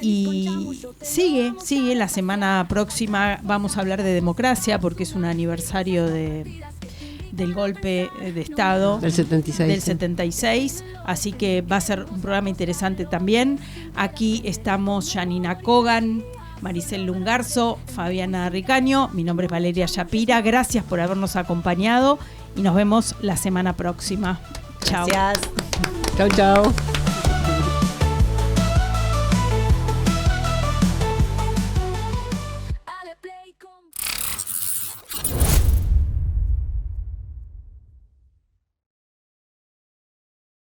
Y sigue, la semana próxima vamos a hablar de democracia, porque es un aniversario del golpe de Estado del 76. Así que va a ser un programa interesante también. Aquí estamos Janina Kogan, Maricel Lungarzo, Fabiana Ricaño, mi nombre es Valeria Shapira, gracias por habernos acompañado y nos vemos la semana próxima. Chao. Gracias. Chau.